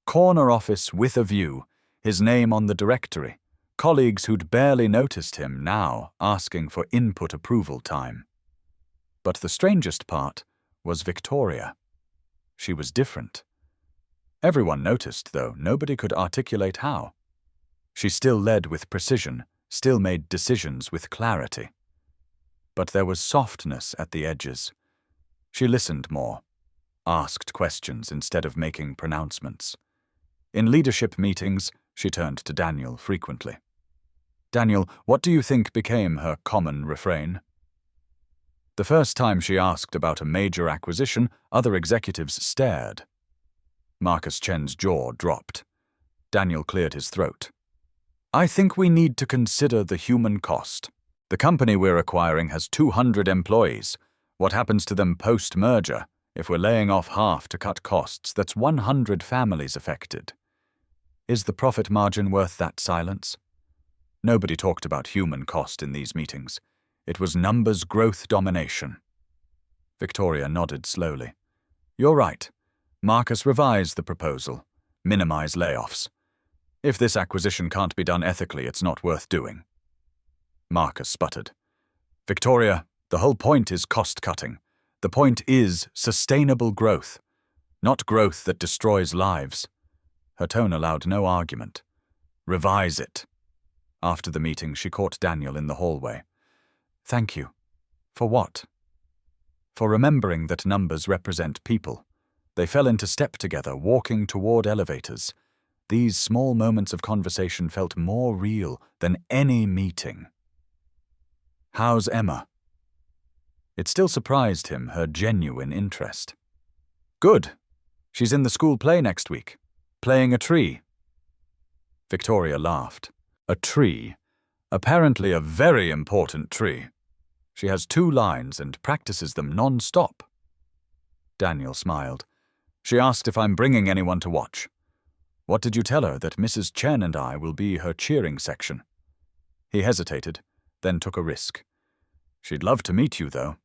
Corner office with a view, his name on the directory, colleagues who'd barely noticed him now asking for input approval time. But the strangest part was Victoria. She was different. Everyone noticed, though nobody could articulate how. She still led with precision, still made decisions with clarity. But there was softness at the edges. She listened more, asked questions instead of making pronouncements. In leadership meetings, she turned to Daniel frequently. Daniel, what do you think became her common refrain? The first time she asked about a major acquisition, other executives stared. Marcus Chen's jaw dropped. Daniel cleared his throat. I think we need to consider the human cost. The company we're acquiring has 200 employees. What happens to them post-merger? If we're laying off half to cut costs, that's 100 families affected. Is the profit margin worth that silence? Nobody talked about human cost in these meetings. It was numbers growth domination. Victoria nodded slowly. You're right. Marcus revised the proposal. Minimize layoffs. If this acquisition can't be done ethically, it's not worth doing. Marcus sputtered. Victoria, the whole point is cost-cutting. The point is sustainable growth, not growth that destroys lives. Her tone allowed no argument. Revise it. After the meeting, she caught Daniel in the hallway. Thank you. For what? For remembering that numbers represent people. They fell into step together, walking toward elevators. These small moments of conversation felt more real than any meeting. How's Emma? It still surprised him, her genuine interest. Good. She's in the school play next week, playing a tree. Victoria laughed. A tree. Apparently a very important tree. She has 2 lines and practices them non-stop. Daniel smiled. She asked if I'm bringing anyone to watch. What did you tell her, that Mrs. Chen and I will be her cheering section? He hesitated, then took a risk. She'd love to meet you, though.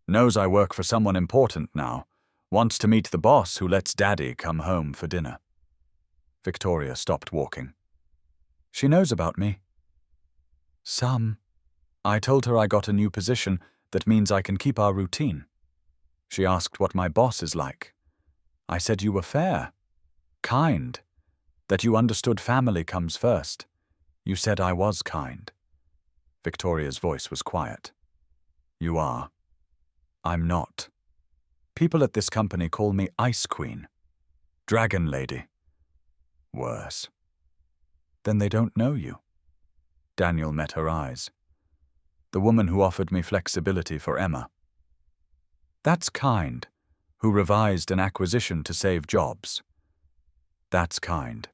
Knows I work for someone important now. Wants to meet the boss who lets Daddy come home for dinner. Victoria stopped walking. She knows about me. Some. I told her I got a new position that means I can keep our routine. She asked what my boss is like. I said you were fair, kind, that you understood family comes first. You said I was kind. Victoria's voice was quiet. You are. I'm not. People at this company call me Ice Queen. Dragon Lady. Worse. Then they don't know you. Daniel met her eyes. The woman who offered me flexibility for Emma. That's kind. Who revised an acquisition to save jobs. That's kind.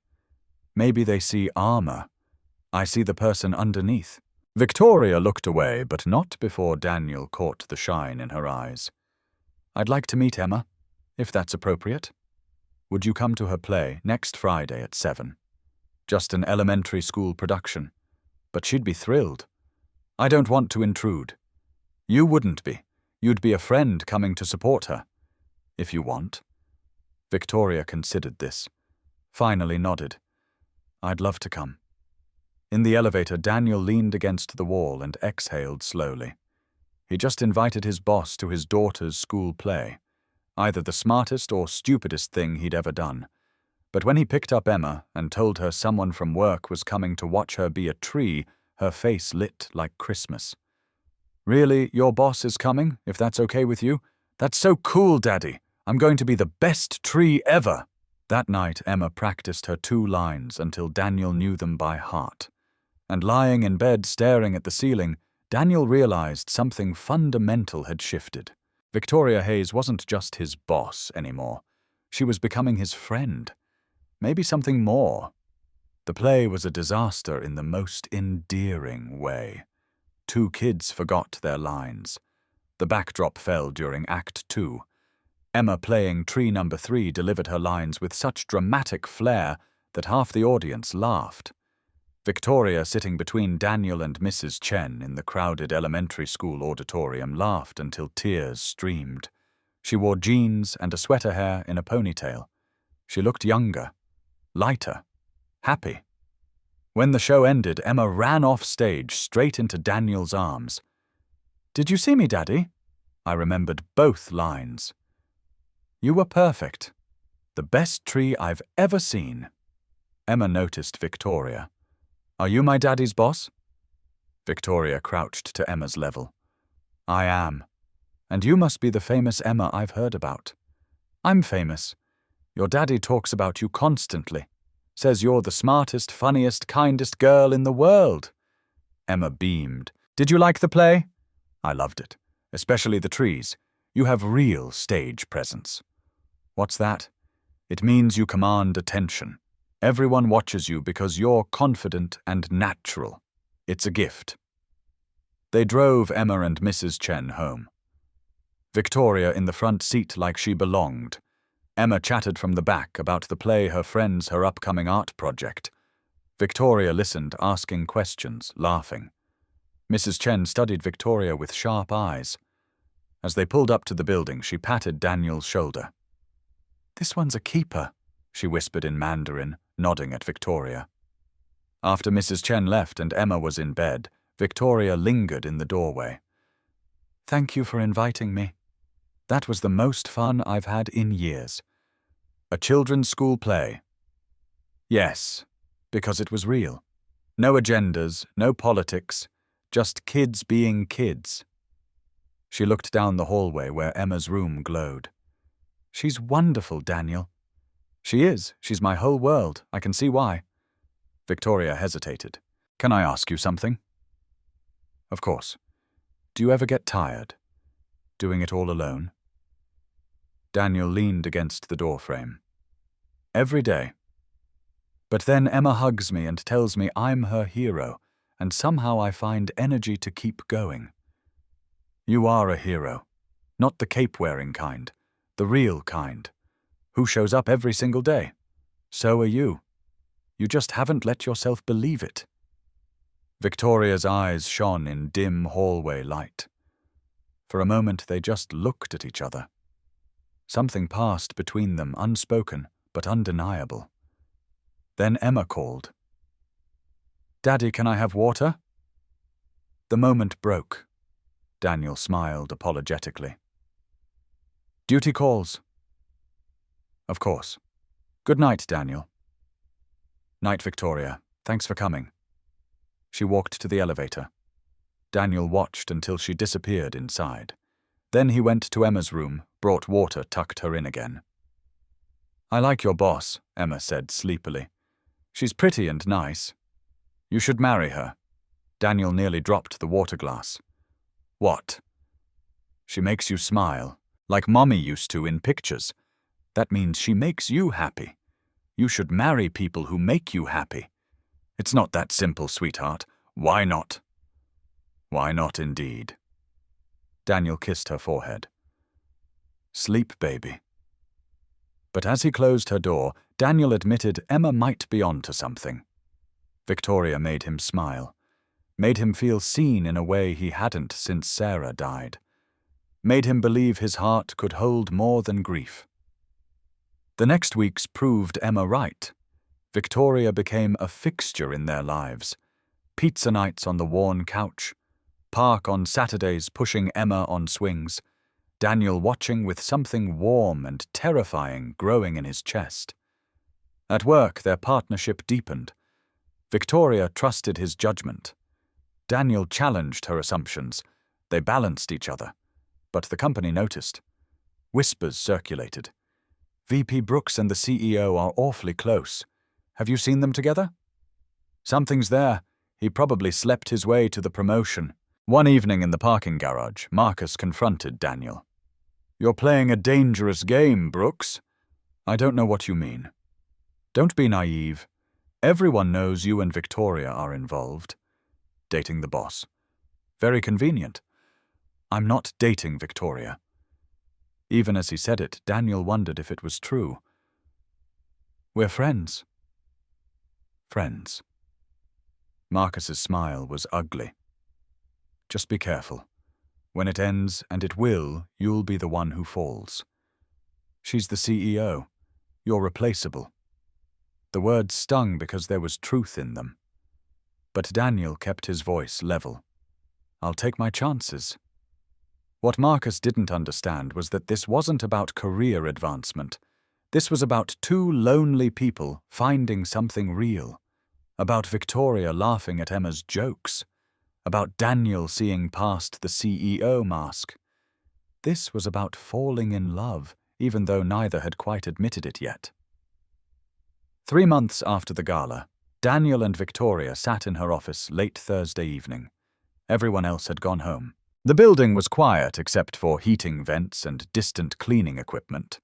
Maybe they see armor. I see the person underneath. Victoria looked away, but not before Daniel caught the shine in her eyes. I'd like to meet Emma, if that's appropriate. Would you come to her play next Friday at 7? Just an elementary school production. But she'd be thrilled. I don't want to intrude. You wouldn't be. You'd be a friend coming to support her. If you want. Victoria considered this. Finally nodded. I'd love to come. In the elevator, Daniel leaned against the wall and exhaled slowly. He just invited his boss to his daughter's school play, either the smartest or stupidest thing he'd ever done. But when he picked up Emma and told her someone from work was coming to watch her be a tree, her face lit like Christmas. "Really, your boss is coming, if that's okay with you? That's so cool, Daddy. I'm going to be the best tree ever." That night, Emma practiced her 2 lines until Daniel knew them by heart. And lying in bed staring at the ceiling, Daniel realized something fundamental had shifted. Victoria Hayes wasn't just his boss anymore. She was becoming his friend. Maybe something more. The play was a disaster in the most endearing way. 2 kids forgot their lines. The backdrop fell during Act 2. Emma, playing tree number 3, delivered her lines with such dramatic flair that half the audience laughed. Victoria, sitting between Daniel and Mrs. Chen in the crowded elementary school auditorium, laughed until tears streamed. She wore jeans and a sweater hair in a ponytail. She looked younger, lighter, happy. When the show ended, Emma ran off stage straight into Daniel's arms. "Did you see me, Daddy?" I remembered both lines. "You were perfect. The best tree I've ever seen." Emma noticed Victoria. "Are you my daddy's boss?" Victoria crouched to Emma's level. "I am. And you must be the famous Emma I've heard about." "I'm famous. Your daddy talks about you constantly. Says you're the smartest, funniest, kindest girl in the world." Emma beamed. "Did you like the play?" "I loved it. Especially the trees. You have real stage presence." "What's that?" "It means you command attention. Everyone watches you because you're confident and natural. It's a gift." They drove Emma and Mrs. Chen home. Victoria in the front seat like she belonged. Emma chatted from the back about the play, her friends, her upcoming art project. Victoria listened, asking questions, laughing. Mrs. Chen studied Victoria with sharp eyes. As they pulled up to the building, she patted Daniel's shoulder. "This one's a keeper," she whispered in Mandarin, nodding at Victoria. After Mrs. Chen left and Emma was in bed, Victoria lingered in the doorway. "Thank you for inviting me. That was the most fun I've had in years." "A children's school play?" "Yes, because it was real. No agendas, no politics, just kids being kids." She looked down the hallway where Emma's room glowed. "She's wonderful, Daniel." "She is. She's my whole world. I can see why." Victoria hesitated. "Can I ask you something?" "Of course. Do you ever get tired? Doing it all alone?" Daniel leaned against the doorframe. "Every day. But then Emma hugs me and tells me I'm her hero, and somehow I find energy to keep going." "You are a hero. Not the cape-wearing kind. The real kind. Who shows up every single day. So are you. You just haven't let yourself believe it." Victoria's eyes shone in dim hallway light. For a moment they just looked at each other. Something passed between them, unspoken but undeniable. Then Emma called. "Daddy, can I have water?" The moment broke. Daniel smiled apologetically. "Duty calls." "Of course. Good night, Daniel." "Night, Victoria. Thanks for coming." She walked to the elevator. Daniel watched until she disappeared inside. Then he went to Emma's room, brought water, tucked her in again. "I like your boss," Emma said sleepily. "She's pretty and nice. You should marry her." Daniel nearly dropped the water glass. "What?" "She makes you smile, like Mommy used to in pictures. That means she makes you happy. You should marry people who make you happy. It's not that simple, sweetheart. Why not?" "Why not, indeed." Daniel kissed her forehead. "Sleep, baby." But as he closed her door, Daniel admitted Emma might be on to something. Victoria made him smile, made him feel seen in a way he hadn't since Sarah died, made him believe his heart could hold more than grief. The next weeks proved Emma right. Victoria became a fixture in their lives, pizza nights on the worn couch, park on Saturdays pushing Emma on swings, Daniel watching with something warm and terrifying growing in his chest. At work, their partnership deepened. Victoria trusted his judgment. Daniel challenged her assumptions. They balanced each other. But the company noticed. Whispers circulated. VP Brooks and the CEO are awfully close. Have you seen them together? Something's there. He probably slept his way to the promotion. One evening in the parking garage, Marcus confronted Daniel. You're playing a dangerous game, Brooks. I don't know what you mean. Don't be naive. Everyone knows you and Victoria are involved. Dating the boss. Very convenient. I'm not dating Victoria. Even as he said it, Daniel wondered if it was true. We're friends. Friends. Marcus's smile was ugly. Just be careful. When it ends, and it will, you'll be the one who falls. She's the CEO. You're replaceable. The words stung because there was truth in them. But Daniel kept his voice level. I'll take my chances. What Marcus didn't understand was that this wasn't about career advancement. This was about two lonely people finding something real. About Victoria laughing at Emma's jokes. About Daniel seeing past the CEO mask. This was about falling in love, even though neither had quite admitted it yet. 3 months after the gala, Daniel and Victoria sat in her office late Thursday evening. Everyone else had gone home. The building was quiet except for heating vents and distant cleaning equipment.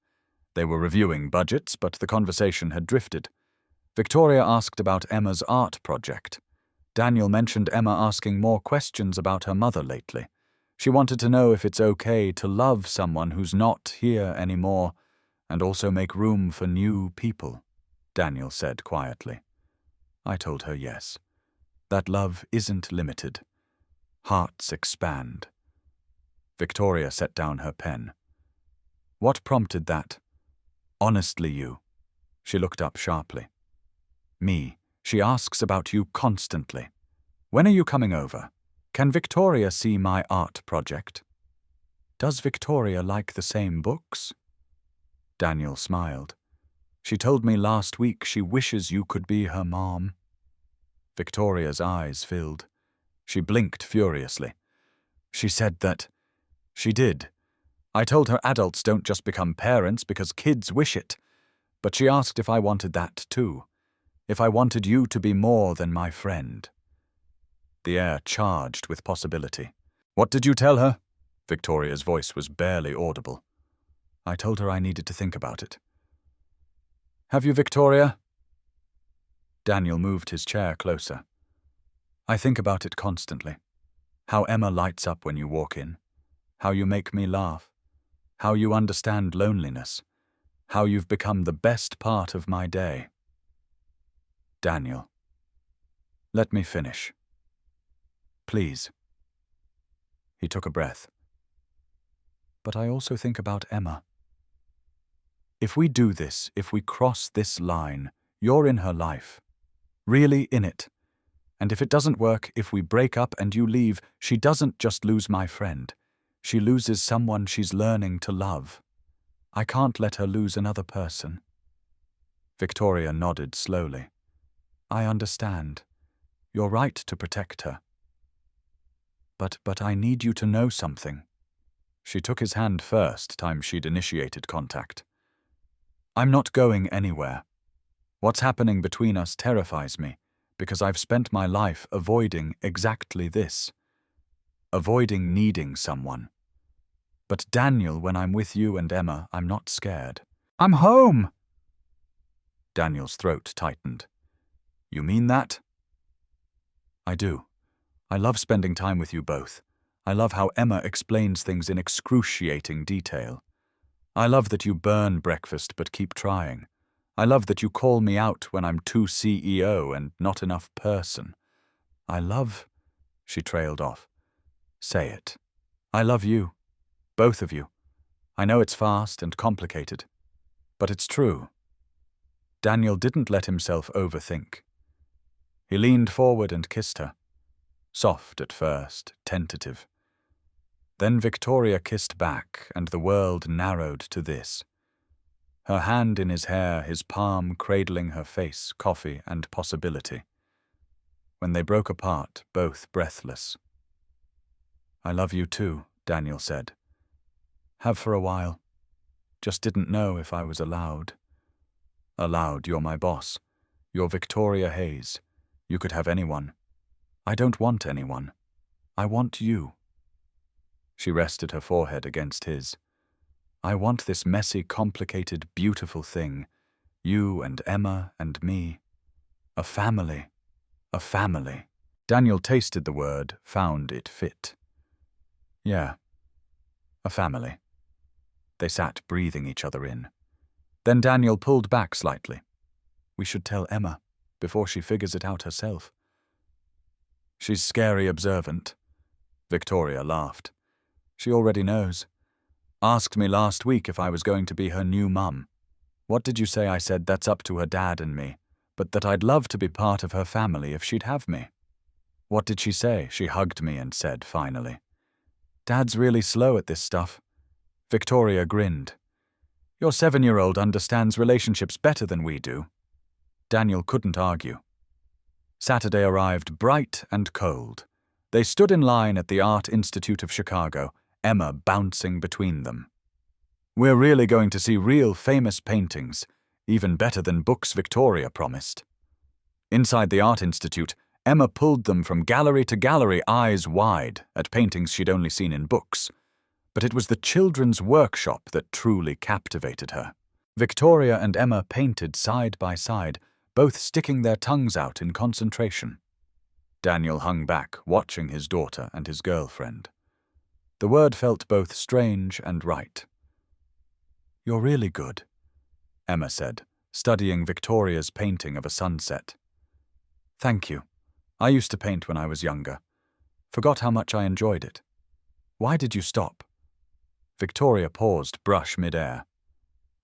They were reviewing budgets, but the conversation had drifted. Victoria asked about Emma's art project. Daniel mentioned Emma asking more questions about her mother lately. She wanted to know if it's okay to love someone who's not here anymore, and also make room for new people, Daniel said quietly. I told her yes. That love isn't limited. Hearts expand. Victoria set down her pen. What prompted that? Honestly, you. She looked up sharply. Me. She asks about you constantly. When are you coming over? Can Victoria see my art project? Does Victoria like the same books? Daniel smiled. She told me last week she wishes you could be her mom. Victoria's eyes filled. She blinked furiously. She said that. She did. I told her adults don't just become parents because kids wish it. But she asked if I wanted that too. If I wanted you to be more than my friend. The air charged with possibility. What did you tell her? Victoria's voice was barely audible. I told her I needed to think about it. Have you, Victoria? Daniel moved his chair closer. I think about it constantly. How Emma lights up when you walk in. How you make me laugh. How you understand loneliness. How you've become the best part of my day. Daniel. Let me finish. Please. He took a breath. But I also think about Emma. If we do this, if we cross this line, you're in her life. Really in it. And if it doesn't work, if we break up and you leave, she doesn't just lose my friend. She loses someone she's learning to love. I can't let her lose another person. Victoria nodded slowly. I understand. You're right to protect her. But I need you to know something. She took his hand first time she'd initiated contact. I'm not going anywhere. What's happening between us terrifies me, because I've spent my life avoiding exactly this. Avoiding needing someone. But Daniel, when I'm with you and Emma, I'm not scared. I'm home! Daniel's throat tightened. You mean that? I do. I love spending time with you both. I love how Emma explains things in excruciating detail. I love that you burn breakfast but keep trying. I love that you call me out when I'm too CEO and not enough person. I love... She trailed off. Say it. I love you. Both of you. I know it's fast and complicated. But it's true. Daniel didn't let himself overthink. He leaned forward and kissed her. soft at first, tentative. Then Victoria kissed back, and the world narrowed to this. Her hand in his hair, his palm cradling her face, coffee and possibility. When they broke apart, both breathless. "I love you too," Daniel said. "Have for a while. Just didn't know if I was allowed." "Allowed, you're my boss. You're Victoria Hayes. You could have anyone. I don't want anyone. I want you." She rested her forehead against his. "I want this messy, complicated, beautiful thing. You and Emma and me. A family. A family." Daniel tasted the word, found it fit. "Yeah. A family." They sat breathing each other in. Then Daniel pulled back slightly. "We should tell Emma, before she figures it out herself." "She's scary observant." Victoria laughed. "She already knows. Asked me last week if I was going to be her new mum. What did you say I said? That's up to her dad and me, but that I'd love to be part of her family if she'd have me." "What did she say?" She hugged me and said, finally. "Dad's really slow at this stuff." Victoria grinned. "Your 7-year-old understands relationships better than we do." Daniel couldn't argue. Saturday arrived bright and cold. They stood in line at the Art Institute of Chicago, Emma bouncing between them. "We're really going to see real famous paintings, even better than books," Victoria promised. Inside the Art Institute, Emma pulled them from gallery to gallery, eyes wide, at paintings she'd only seen in books. But it was the children's workshop that truly captivated her. Victoria and Emma painted side by side, both sticking their tongues out in concentration. Daniel hung back, watching his daughter and his girlfriend. The word felt both strange and right. "You're really good," Emma said, studying Victoria's painting of a sunset. "Thank you. I used to paint when I was younger. Forgot how much I enjoyed it." "Why did you stop?" Victoria paused, brush mid-air.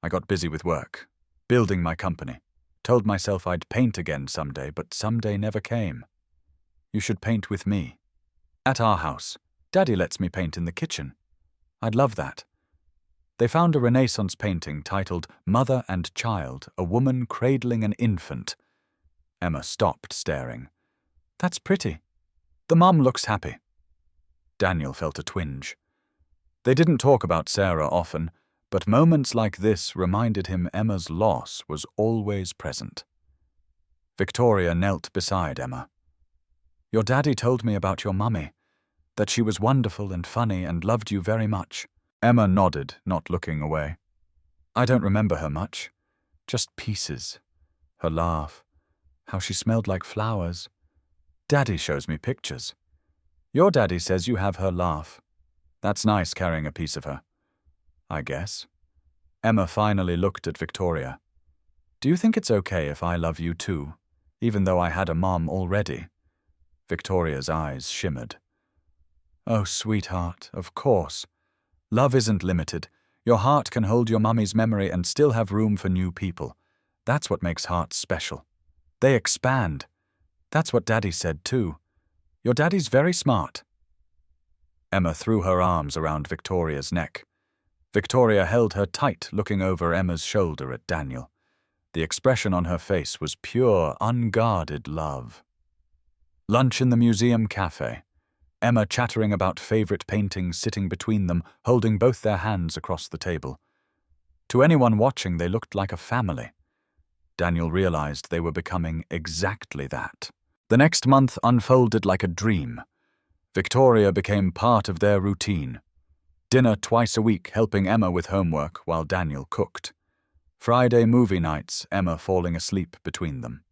"I got busy with work, building my company. Told myself I'd paint again someday, but someday never came." "You should paint with me." "At our house. Daddy lets me paint in the kitchen." "I'd love that." They found a Renaissance painting titled Mother and Child, a woman cradling an infant. Emma stopped staring. "That's pretty. The mom looks happy." Daniel felt a twinge. They didn't talk about Sarah often, but moments like this reminded him Emma's loss was always present. Victoria knelt beside Emma. "Your daddy told me about your mummy, that she was wonderful and funny and loved you very much." Emma nodded, not looking away. "I don't remember her much. Just pieces. Her laugh. How she smelled like flowers. Daddy shows me pictures. Your daddy says you have her laugh. That's nice carrying a piece of her." "I guess." Emma finally looked at Victoria. "Do you think it's okay if I love you too, even though I had a mom already?" Victoria's eyes shimmered. "Oh, sweetheart, of course. Love isn't limited. Your heart can hold your mummy's memory and still have room for new people. That's what makes hearts special. They expand. That's what Daddy said too. Your daddy's very smart." Emma threw her arms around Victoria's neck. Victoria held her tight, looking over Emma's shoulder at Daniel. The expression on her face was pure, unguarded love. Lunch in the museum cafe. Emma chattering about favorite paintings, sitting between them, holding both their hands across the table. To anyone watching, they looked like a family. Daniel realized they were becoming exactly that. The next month unfolded like a dream. Victoria became part of their routine. Dinner twice a week, helping Emma with homework while Daniel cooked. Friday movie nights, Emma falling asleep between them.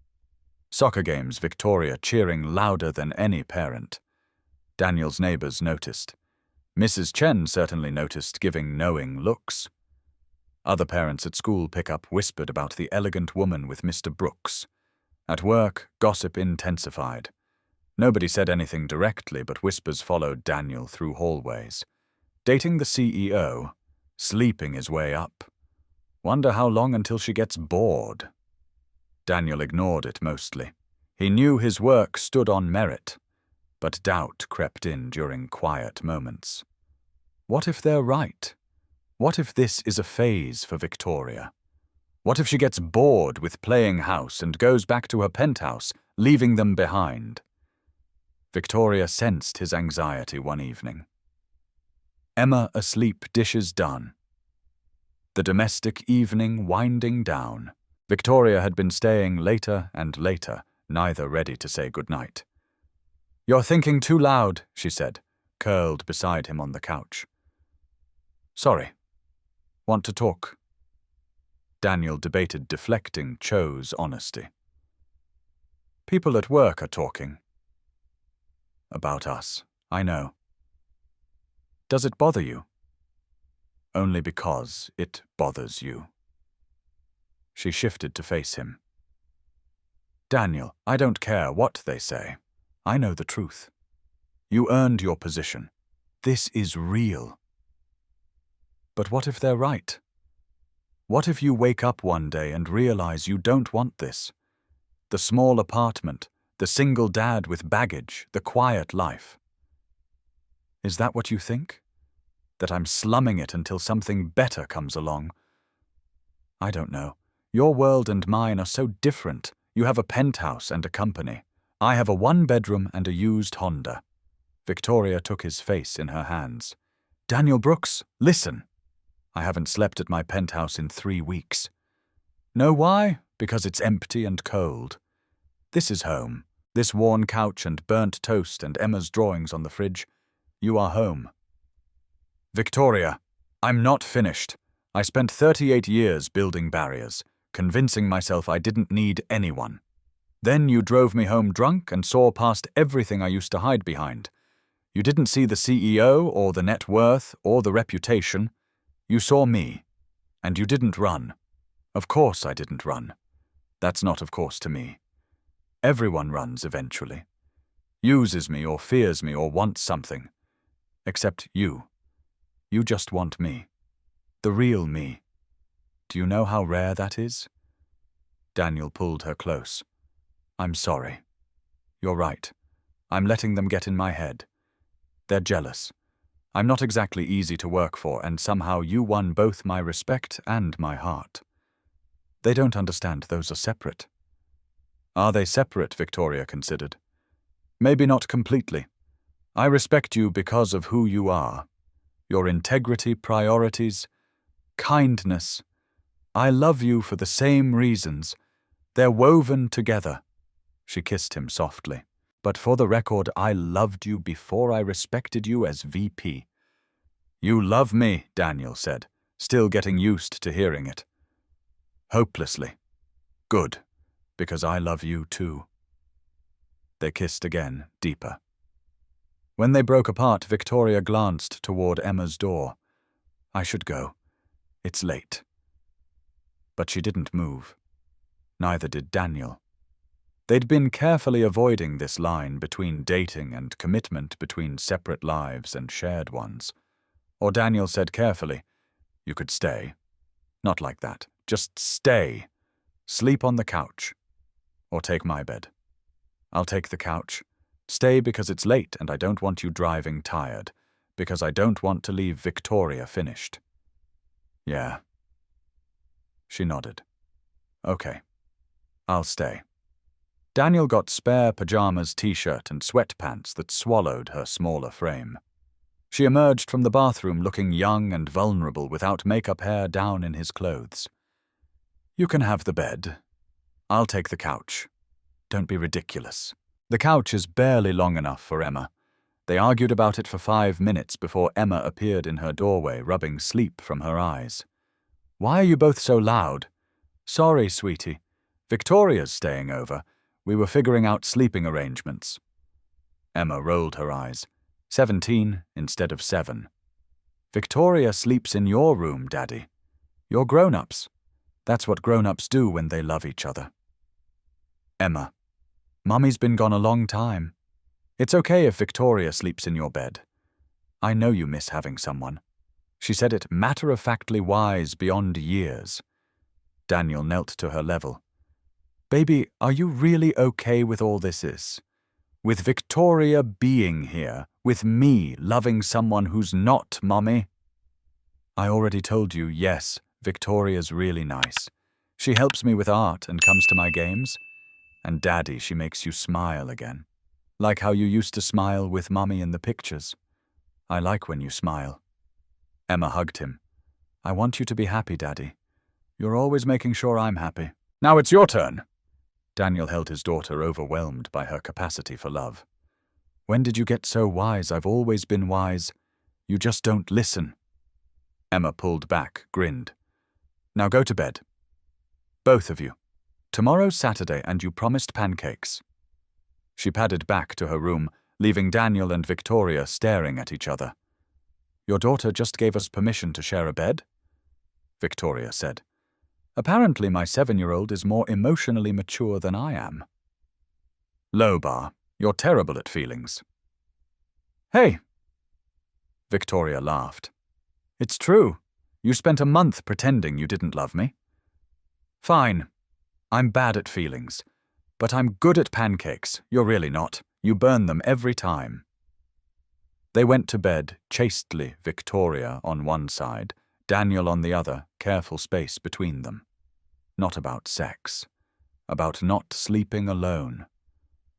Soccer games, Victoria cheering louder than any parent. Daniel's neighbors noticed. Mrs. Chen certainly noticed, giving knowing looks. Other parents at school pickup whispered about the elegant woman with Mr. Brooks. At work, gossip intensified. Nobody said anything directly, but whispers followed Daniel through hallways. Dating the CEO, sleeping his way up. Wonder how long until she gets bored. Daniel ignored it mostly. He knew his work stood on merit. But doubt crept in during quiet moments. What if they're right? What if this is a phase for Victoria? What if she gets bored with playing house and goes back to her penthouse, leaving them behind? Victoria sensed his anxiety one evening. Emma asleep, dishes done. The domestic evening winding down. Victoria had been staying later and later, neither ready to say goodnight. "You're thinking too loud," she said, curled beside him on the couch. "Sorry. Want to talk?" Daniel debated deflecting, chose honesty. "People at work are talking. About us, I know. Does it bother you?" "Only because it bothers you." She shifted to face him. "Daniel, I don't care what they say. I know the truth. You earned your position. This is real." "But what if they're right? What if you wake up one day and realize you don't want this? The small apartment, the single dad with baggage, the quiet life. Is that what you think? That I'm slumming it until something better comes along? I don't know. Your world and mine are so different. You have a penthouse and a company. I have a one-bedroom and a used Honda." Victoria took his face in her hands. "Daniel Brooks, listen. I haven't slept at my penthouse in 3 weeks. Know why? Because it's empty and cold. This is home. This worn couch and burnt toast and Emma's drawings on the fridge. You are home." "Victoria, I'm not finished. I spent 38 years building barriers, convincing myself I didn't need anyone. Then you drove me home drunk and saw past everything I used to hide behind. You didn't see the CEO or the net worth or the reputation. You saw me. And you didn't run. Of course I didn't run. That's not of course to me. Everyone runs eventually. Uses me or fears me or wants something. Except you. You just want me. The real me. Do you know how rare that is?" Daniel pulled her close. "I'm sorry. You're right. I'm letting them get in my head. They're jealous. I'm not exactly easy to work for, and somehow you won both my respect and my heart. They don't understand those are separate." "Are they separate?" Victoria considered. "Maybe not completely. I respect you because of who you are. Your integrity, priorities, kindness. I love you for the same reasons. They're woven together." She kissed him softly. "But for the record, I loved you before I respected you as VP." "You love me," Daniel said, still getting used to hearing it. "Hopelessly. Good, because I love you too." They kissed again, deeper. When they broke apart, Victoria glanced toward Emma's door. "I should go. It's late." But she didn't move. Neither did Daniel. They'd been carefully avoiding this line between dating and commitment, between separate lives and shared ones. Or Daniel said carefully, "You could stay. Not like that. Just stay. Sleep on the couch. Or take my bed. I'll take the couch. Stay because it's late and I don't want you driving tired. Because I don't want to leave Victoria finished." "Yeah." She nodded. "Okay. I'll stay." Daniel got spare pajamas, t-shirt, and sweatpants that swallowed her smaller frame. She emerged from the bathroom looking young and vulnerable without makeup hair down in his clothes. "You can have the bed. I'll take the couch. Don't be ridiculous." The couch is barely long enough for Emma. They argued about it for 5 minutes before Emma appeared in her doorway, rubbing sleep from her eyes. "Why are you both so loud?" "Sorry, sweetie. Victoria's staying over. We were figuring out sleeping arrangements." Emma rolled her eyes. 17 instead of 7. "Victoria sleeps in your room, Daddy. You're grown-ups. That's what grown-ups do when they love each other." "Emma, Mummy's been gone a long time. It's okay if Victoria sleeps in your bed. I know you miss having someone." She said it matter-of-factly wise beyond years. Daniel knelt to her level. "Baby, are you really okay with all this is? With Victoria being here, with me loving someone who's not Mommy? I already told you, yes, Victoria's really nice. She helps me with art and comes to my games. And Daddy, she makes you smile again. Like how you used to smile with Mommy in the pictures. I like when you smile. Emma hugged him. I want you to be happy, Daddy. You're always making sure I'm happy. Now it's your turn. Daniel held his daughter, overwhelmed by her capacity for love. When did you get so wise? I've always been wise. You just don't listen. Emma pulled back, grinned. Now go to bed. Both of you. Tomorrow's Saturday and you promised pancakes. She padded back to her room, leaving Daniel and Victoria staring at each other. Your daughter just gave us permission to share a bed? Victoria said. Apparently my 7-year-old is more emotionally mature than I am. Lobar, you're terrible at feelings. Hey! Victoria laughed. It's true. You spent a month pretending you didn't love me. Fine. I'm bad at feelings. But I'm good at pancakes. You're really not. You burn them every time. They went to bed, chastely, Victoria on one side, Daniel on the other, careful space between them. Not about sex. About not sleeping alone.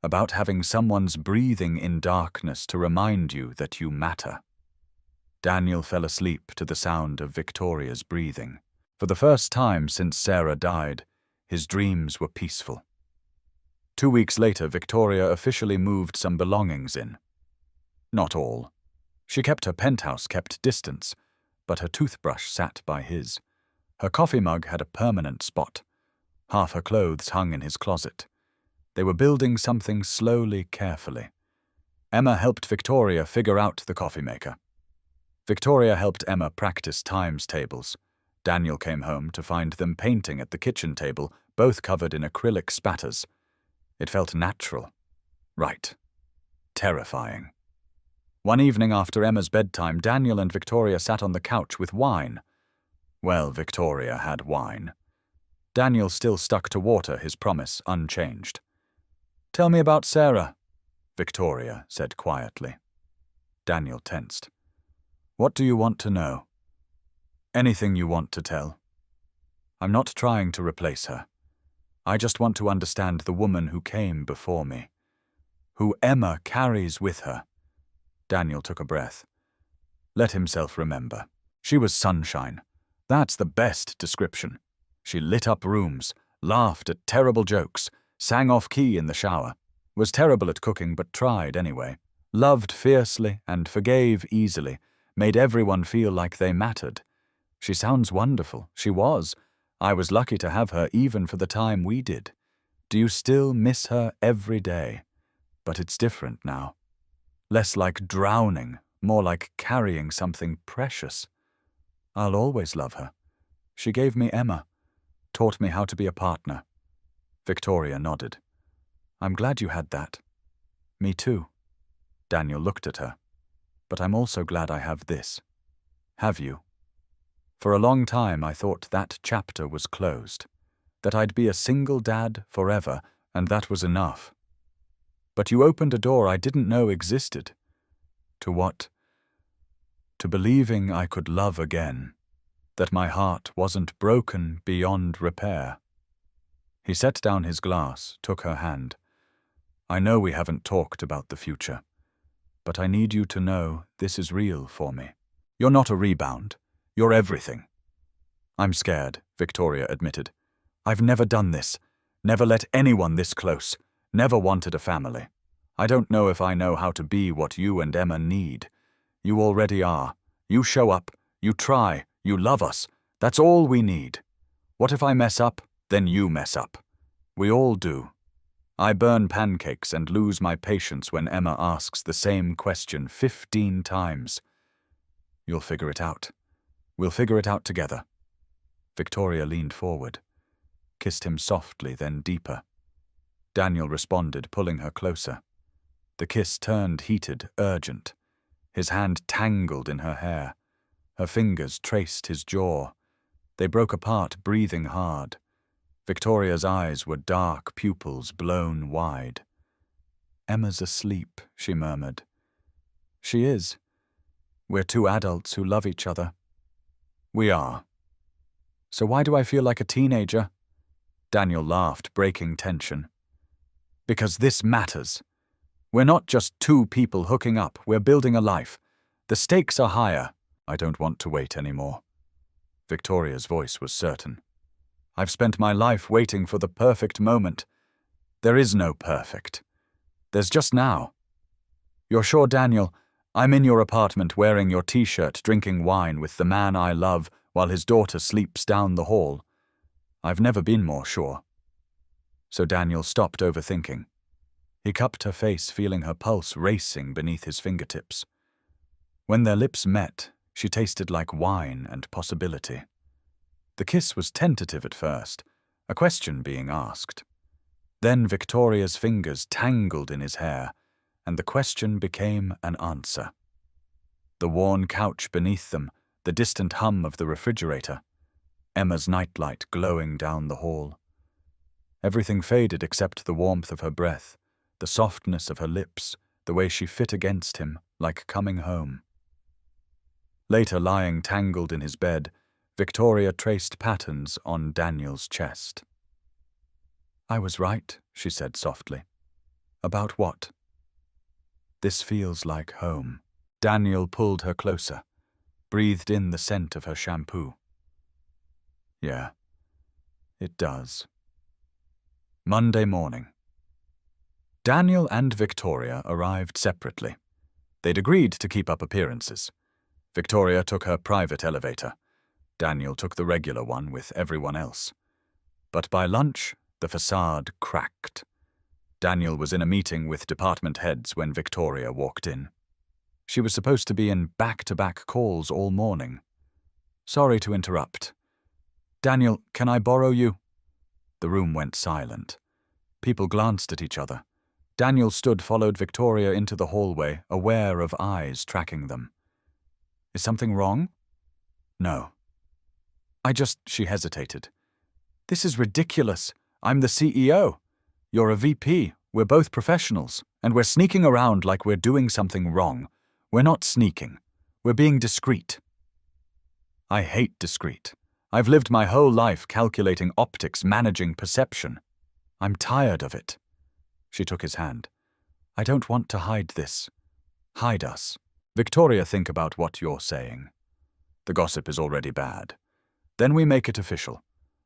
About having someone's breathing in darkness to remind you that you matter. Daniel fell asleep to the sound of Victoria's breathing. For the first time since Sarah died, his dreams were peaceful. 2 weeks later, Victoria officially moved some belongings in. Not all. She kept her penthouse kept distance, but her toothbrush sat by his. Her coffee mug had a permanent spot. Half her clothes hung in his closet. They were building something slowly, carefully. Emma helped Victoria figure out the coffee maker. Victoria helped Emma practice times tables. Daniel came home to find them painting at the kitchen table, both covered in acrylic spatters. It felt natural. Right. Terrifying. One evening after Emma's bedtime, Daniel and Victoria sat on the couch with wine. Well, Victoria had wine. Daniel still stuck to water, his promise unchanged. Tell me about Sarah, Victoria said quietly. Daniel tensed. What do you want to know? Anything you want to tell. I'm not trying to replace her. I just want to understand the woman who came before me. Who Emma carries with her. Daniel took a breath. Let himself remember. She was sunshine. That's the best description. She lit up rooms, laughed at terrible jokes, sang off-key in the shower, was terrible at cooking but tried anyway, loved fiercely and forgave easily, made everyone feel like they mattered. She sounds wonderful. She was. I was lucky to have her even for the time we did. Do you still miss her every day? But it's different now. Less like drowning, more like carrying something precious. I'll always love her. She gave me Emma, taught me how to be a partner. Victoria nodded. I'm glad you had that. Me too. Daniel looked at her. But I'm also glad I have this. Have you? For a long time I thought that chapter was closed, that I'd be a single dad forever, and that was enough. But you opened a door I didn't know existed. To what? To believing I could love again, that my heart wasn't broken beyond repair. He set down his glass, took her hand. I know we haven't talked about the future, but I need you to know this is real for me. You're not a rebound. You're everything. I'm scared, Victoria admitted. I've never done this, never let anyone this close, never wanted a family. I don't know if I know how to be what you and Emma need. You already are. You show up, you try, you love us. That's all we need. What if I mess up? Then you mess up. We all do. I burn pancakes and lose my patience when Emma asks the same question 15 times. You'll figure it out. We'll figure it out together. Victoria leaned forward, kissed him softly, then deeper. Daniel responded, pulling her closer. The kiss turned heated, urgent. His hand tangled in her hair. Her fingers traced his jaw. They broke apart, breathing hard. Victoria's eyes were dark pupils blown wide. Emma's asleep, she murmured. She is. We're two adults who love each other. We are. So why do I feel like a teenager? Daniel laughed, breaking tension. Because this matters. We're not just two people hooking up, we're building a life. The stakes are higher. I don't want to wait anymore. Victoria's voice was certain. I've spent my life waiting for the perfect moment. There is no perfect. There's just now. You're sure, Daniel? I'm in your apartment wearing your t-shirt, drinking wine with the man I love while his daughter sleeps down the hall. I've never been more sure. So Daniel stopped overthinking. He cupped her face, feeling her pulse racing beneath his fingertips. When their lips met, she tasted like wine and possibility. The kiss was tentative at first, a question being asked. Then Victoria's fingers tangled in his hair, and the question became an answer. The worn couch beneath them, the distant hum of the refrigerator, Emma's nightlight glowing down the hall. Everything faded except the warmth of her breath, the softness of her lips, the way she fit against him, like coming home. Later, lying tangled in his bed, Victoria traced patterns on Daniel's chest. I was right, she said softly. About what? This feels like home. Daniel pulled her closer, breathed in the scent of her shampoo. Yeah, it does. Monday morning. Daniel and Victoria arrived separately. They'd agreed to keep up appearances. Victoria took her private elevator. Daniel took the regular one with everyone else. But by lunch, the facade cracked. Daniel was in a meeting with department heads when Victoria walked in. She was supposed to be in back-to-back calls all morning. Sorry to interrupt. Daniel, can I borrow you? The room went silent. People glanced at each other. Daniel followed Victoria into the hallway, aware of eyes tracking them. Is something wrong? No. She hesitated. This is ridiculous. I'm the CEO. You're a VP. We're both professionals, and we're sneaking around like we're doing something wrong. We're not sneaking. We're being discreet. I hate discreet. I've lived my whole life calculating optics, managing perception. I'm tired of it. She took his hand. I don't want to hide this. Hide us. Victoria, think about what you're saying. The gossip is already bad. Then we make it official.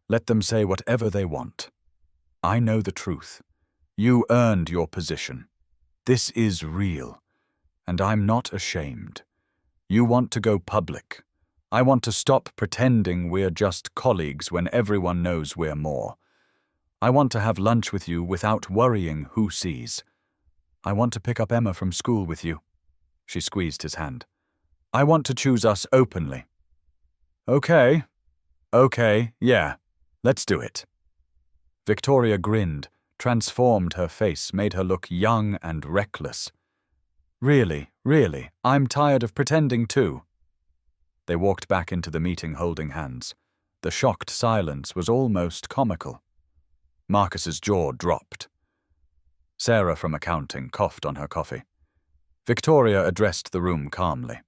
Let them say whatever they want. I know the truth. You earned your position. This is real. And I'm not ashamed. You want to go public. I want to stop pretending we're just colleagues when everyone knows we're more. I want to have lunch with you without worrying who sees. I want to pick up Emma from school with you. She squeezed his hand. I want to choose us openly. Okay, yeah, let's do it. Victoria grinned, transformed her face, made her look young and reckless. Really, I'm tired of pretending too. They walked back into the meeting holding hands. The shocked silence was almost comical. Marcus's jaw dropped. Sarah from accounting coughed on her coffee. Victoria addressed the room calmly.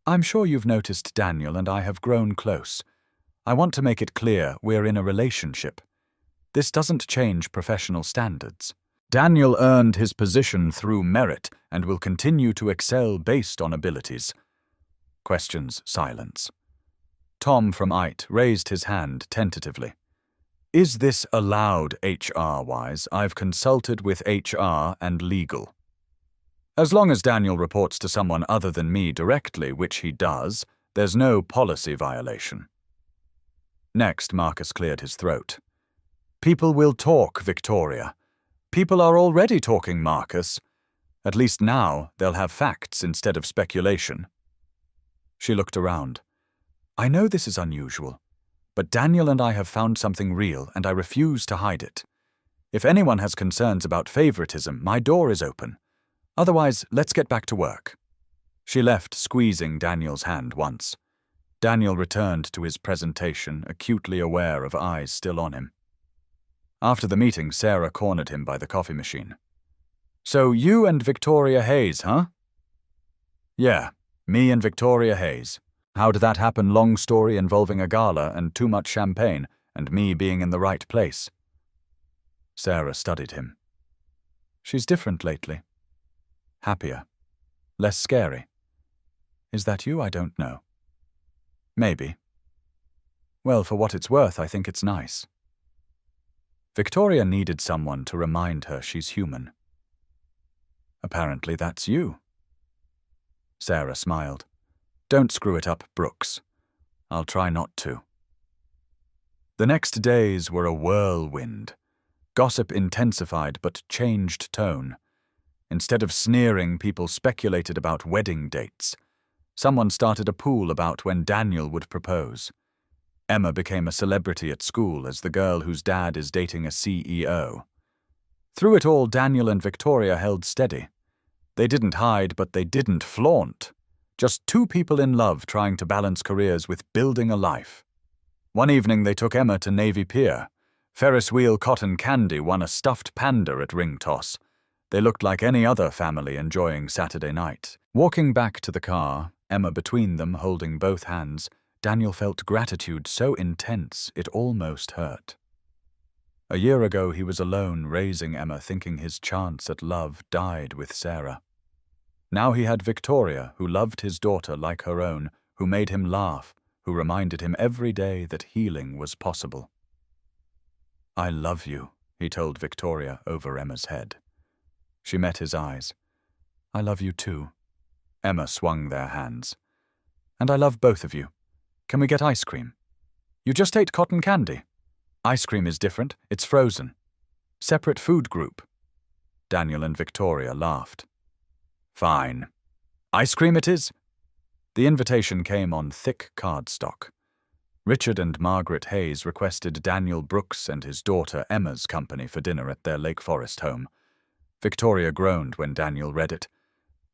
I'm sure you've noticed Daniel and I have grown close. I want to make it clear we're in a relationship. This doesn't change professional standards. Daniel earned his position through merit and will continue to excel based on abilities. Questions, silence. Tom from IT raised his hand tentatively. Is this allowed HR-wise? I've consulted with HR and legal. As long as Daniel reports to someone other than me directly, which he does, there's no policy violation. Next, Marcus cleared his throat. People will talk, Victoria. People are already talking, Marcus. At least now they'll have facts instead of speculation. She looked around. I know this is unusual, but Daniel and I have found something real and I refuse to hide it. If anyone has concerns about favoritism, my door is open. Otherwise, let's get back to work. She left, squeezing Daniel's hand once. Daniel returned to his presentation, acutely aware of eyes still on him. After the meeting, Sarah cornered him by the coffee machine. So you and Victoria Hayes, huh? Yeah, me and Victoria Hayes. How did that happen? Long story involving a gala and too much champagne, and me being in the right place. Sarah studied him. She's different lately. Happier. Less scary. Is that you? I don't know. Maybe. Well, for what it's worth, I think it's nice. Victoria needed someone to remind her she's human. Apparently that's you. Sarah smiled. Don't screw it up, Brooks. I'll try not to. The next days were a whirlwind. Gossip intensified but changed tone. Instead of sneering, people speculated about wedding dates. Someone started a pool about when Daniel would propose. Emma became a celebrity at school as the girl whose dad is dating a CEO. Through it all, Daniel and Victoria held steady. They didn't hide, but they didn't flaunt. Just two people in love trying to balance careers with building a life. One evening they took Emma to Navy Pier. Ferris wheel cotton candy won a stuffed panda at ring toss. They looked like any other family enjoying Saturday night. Walking back to the car, Emma between them holding both hands, Daniel felt gratitude so intense it almost hurt. A year ago he was alone raising Emma, thinking his chance at love died with Sarah. Now he had Victoria, who loved his daughter like her own, who made him laugh, who reminded him every day that healing was possible. "I love you," he told Victoria over Emma's head. She met his eyes. "I love you too." Emma swung their hands. "And I love both of you. Can we get ice cream? You just ate cotton candy. Ice cream is different, it's frozen. Separate food group." Daniel and Victoria laughed. "Fine. Ice cream it is." The invitation came on thick cardstock. Richard and Margaret Hayes requested Daniel Brooks and his daughter Emma's company for dinner at their Lake Forest home. Victoria groaned when Daniel read it.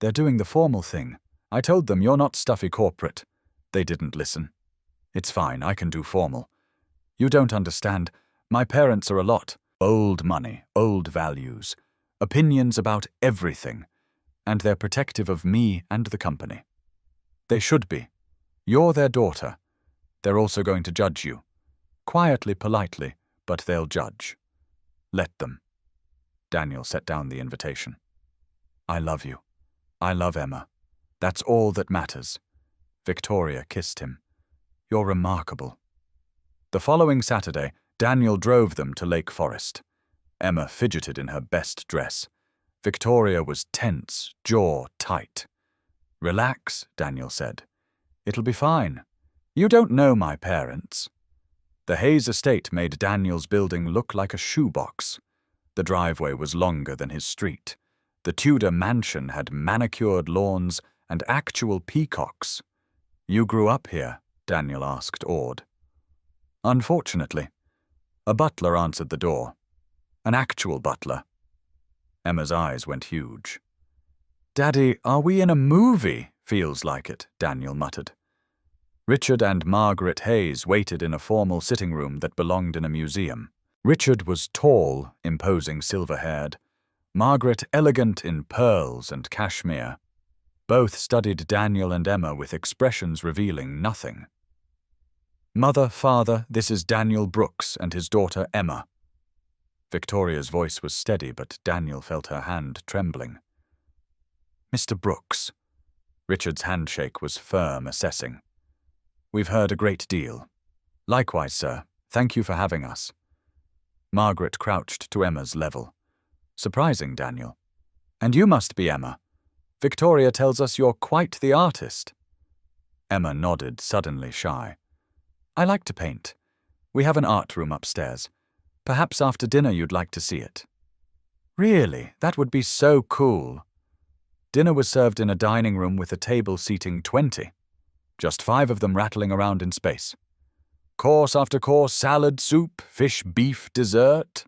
"They're doing the formal thing. I told them you're not stuffy corporate." They didn't listen. "It's fine, I can do formal. You don't understand. My parents are a lot. Old money, old values, opinions about everything, and they're protective of me and the company. They should be. You're their daughter. They're also going to judge you. Quietly, politely, but they'll judge. Let them." Daniel set down the invitation. "I love you. I love Emma. That's all that matters." Victoria kissed him. "You're remarkable." The following Saturday, Daniel drove them to Lake Forest. Emma fidgeted in her best dress. Victoria was tense, jaw tight. "Relax," Daniel said. "It'll be fine. You don't know my parents." The Hayes estate made Daniel's building look like a shoebox. The driveway was longer than his street. The Tudor mansion had manicured lawns and actual peacocks. "You grew up here?" Daniel asked, awed. "Unfortunately." A butler answered the door. An actual butler. Emma's eyes went huge. "Daddy, are we in a movie?" "Feels like it," Daniel muttered. Richard and Margaret Hayes waited in a formal sitting room that belonged in a museum. Richard was tall, imposing, silver-haired. Margaret elegant in pearls and cashmere. Both studied Daniel and Emma with expressions revealing nothing. "Mother, father, this is Daniel Brooks and his daughter Emma." Victoria's voice was steady, but Daniel felt her hand trembling. "Mr. Brooks." Richard's handshake was firm, assessing. "We've heard a great deal." "Likewise, sir. Thank you for having us." Margaret crouched to Emma's level. "Surprising, Daniel. And you must be Emma. Victoria tells us you're quite the artist." Emma nodded, suddenly shy. "I like to paint. We have an art room upstairs. Perhaps after dinner you'd like to see it." "Really? That would be so cool." Dinner was served in a dining room with a table seating 20. Just 5 of them rattling around in space. Course after course, salad, soup, fish, beef, dessert.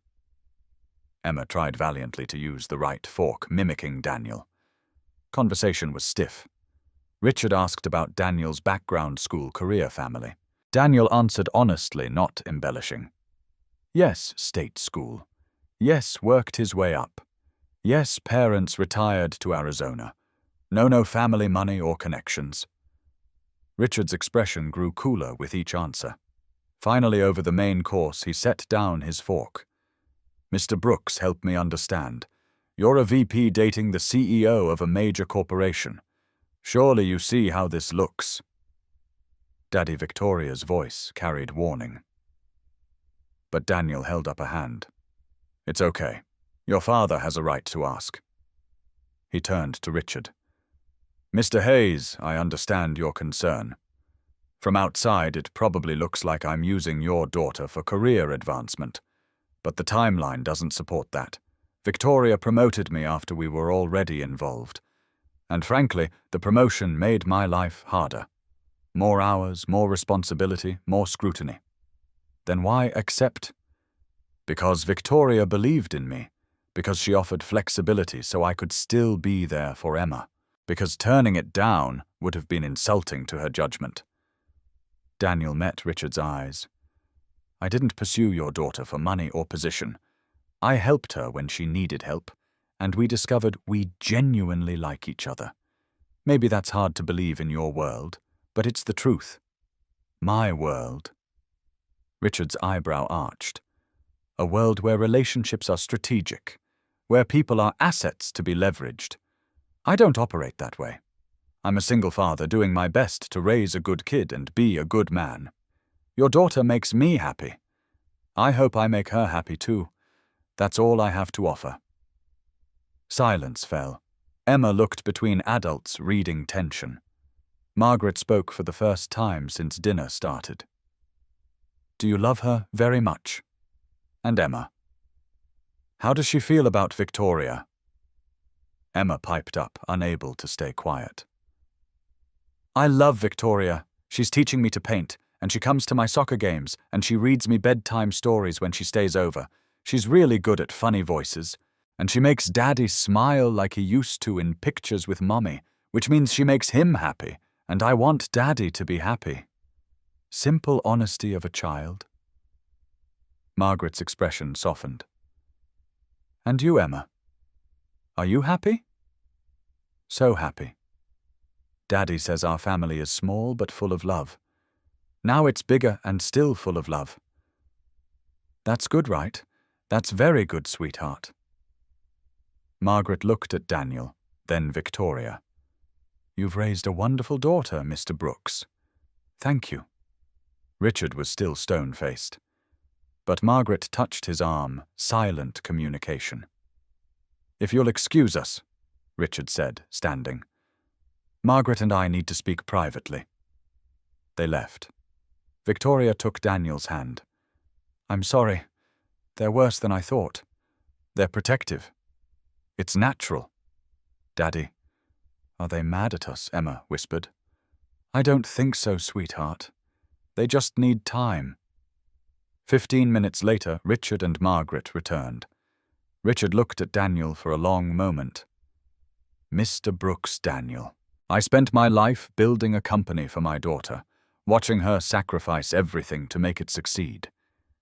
Emma tried valiantly to use the right fork, mimicking Daniel. Conversation was stiff. Richard asked about Daniel's background, school, career, family. Daniel answered honestly, not embellishing. Yes, state school. Yes, worked his way up. Yes, parents retired to Arizona. No family money or connections. Richard's expression grew cooler with each answer. Finally, over the main course, he set down his fork. Mr. Brooks, help me understand. You're a VP dating the CEO of a major corporation. Surely you see how this looks. Daddy Victoria's voice carried warning. But Daniel held up a hand. It's okay. Your father has a right to ask. He turned to Richard. Mr. Hayes, I understand your concern. From outside, it probably looks like I'm using your daughter for career advancement. But the timeline doesn't support that. Victoria promoted me after we were already involved. And frankly, the promotion made my life harder. More hours, more responsibility, more scrutiny. Then why accept? Because Victoria believed in me. Because she offered flexibility so I could still be there for Emma. Because turning it down would have been insulting to her judgment. Daniel met Richard's eyes. I didn't pursue your daughter for money or position. I helped her when she needed help, and we discovered we genuinely like each other. Maybe that's hard to believe in your world, but it's the truth. My world. Richard's eyebrow arched. A world where relationships are strategic, where people are assets to be leveraged. I don't operate that way. I'm a single father doing my best to raise a good kid and be a good man. Your daughter makes me happy. I hope I make her happy too. That's all I have to offer. Silence fell. Emma looked between adults reading tension. Margaret spoke for the first time since dinner started. Do you love her very much? And Emma? How does she feel about Victoria? Emma piped up, unable to stay quiet. I love Victoria. She's teaching me to paint, and she comes to my soccer games, and she reads me bedtime stories when she stays over. She's really good at funny voices, and she makes Daddy smile like he used to in pictures with Mommy, which means she makes him happy, and I want Daddy to be happy. Simple honesty of a child. Margaret's expression softened. And you, Emma? Are you happy? So happy. Daddy says our family is small but full of love. Now it's bigger and still full of love. That's good, right? That's very good, sweetheart. Margaret looked at Daniel, then Victoria. You've raised a wonderful daughter, Mr. Brooks. Thank you. Richard was still stone-faced. But Margaret touched his arm, silent communication. If you'll excuse us, Richard said, standing. Margaret and I need to speak privately. They left. Victoria took Daniel's hand. I'm sorry. They're worse than I thought. They're protective. It's natural. Daddy. Are they mad at us? Emma whispered. I don't think so, sweetheart. They just need time. 15 minutes later, Richard and Margaret returned. Richard looked at Daniel for a long moment. Mr. Brooks, Daniel. I spent my life building a company for my daughter, watching her sacrifice everything to make it succeed.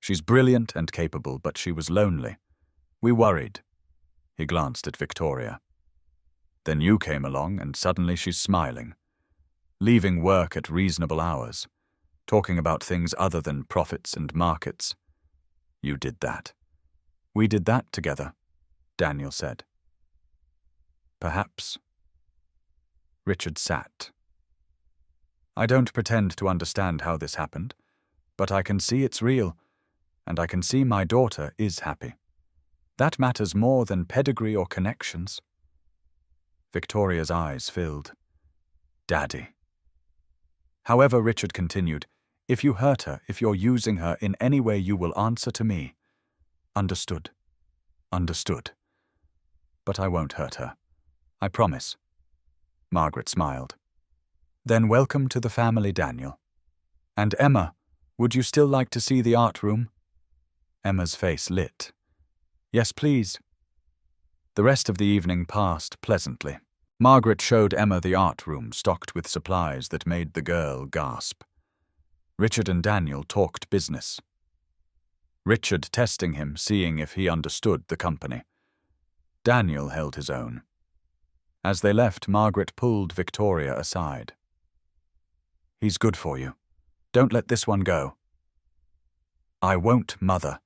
She's brilliant and capable, but she was lonely. We worried. He glanced at Victoria. Then you came along, and suddenly she's smiling. Leaving work at reasonable hours. Talking about things other than profits and markets. You did that. We did that together, Daniel said. Perhaps. Richard sat. I don't pretend to understand how this happened, but I can see it's real, and I can see my daughter is happy. That matters more than pedigree or connections. Victoria's eyes filled. Daddy. However, Richard continued, if you hurt her, if you're using her in any way, you will answer to me. Understood. Understood. But I won't hurt her. I promise. Margaret smiled. Then welcome to the family, Daniel. And Emma, would you still like to see the art room? Emma's face lit. Yes, please. The rest of the evening passed pleasantly. Margaret showed Emma the art room stocked with supplies that made the girl gasp. Richard and Daniel talked business. Richard testing him, seeing if he understood the company. Daniel held his own. As they left, Margaret pulled Victoria aside. "He's good for you. Don't let this one go." "I won't, Mother.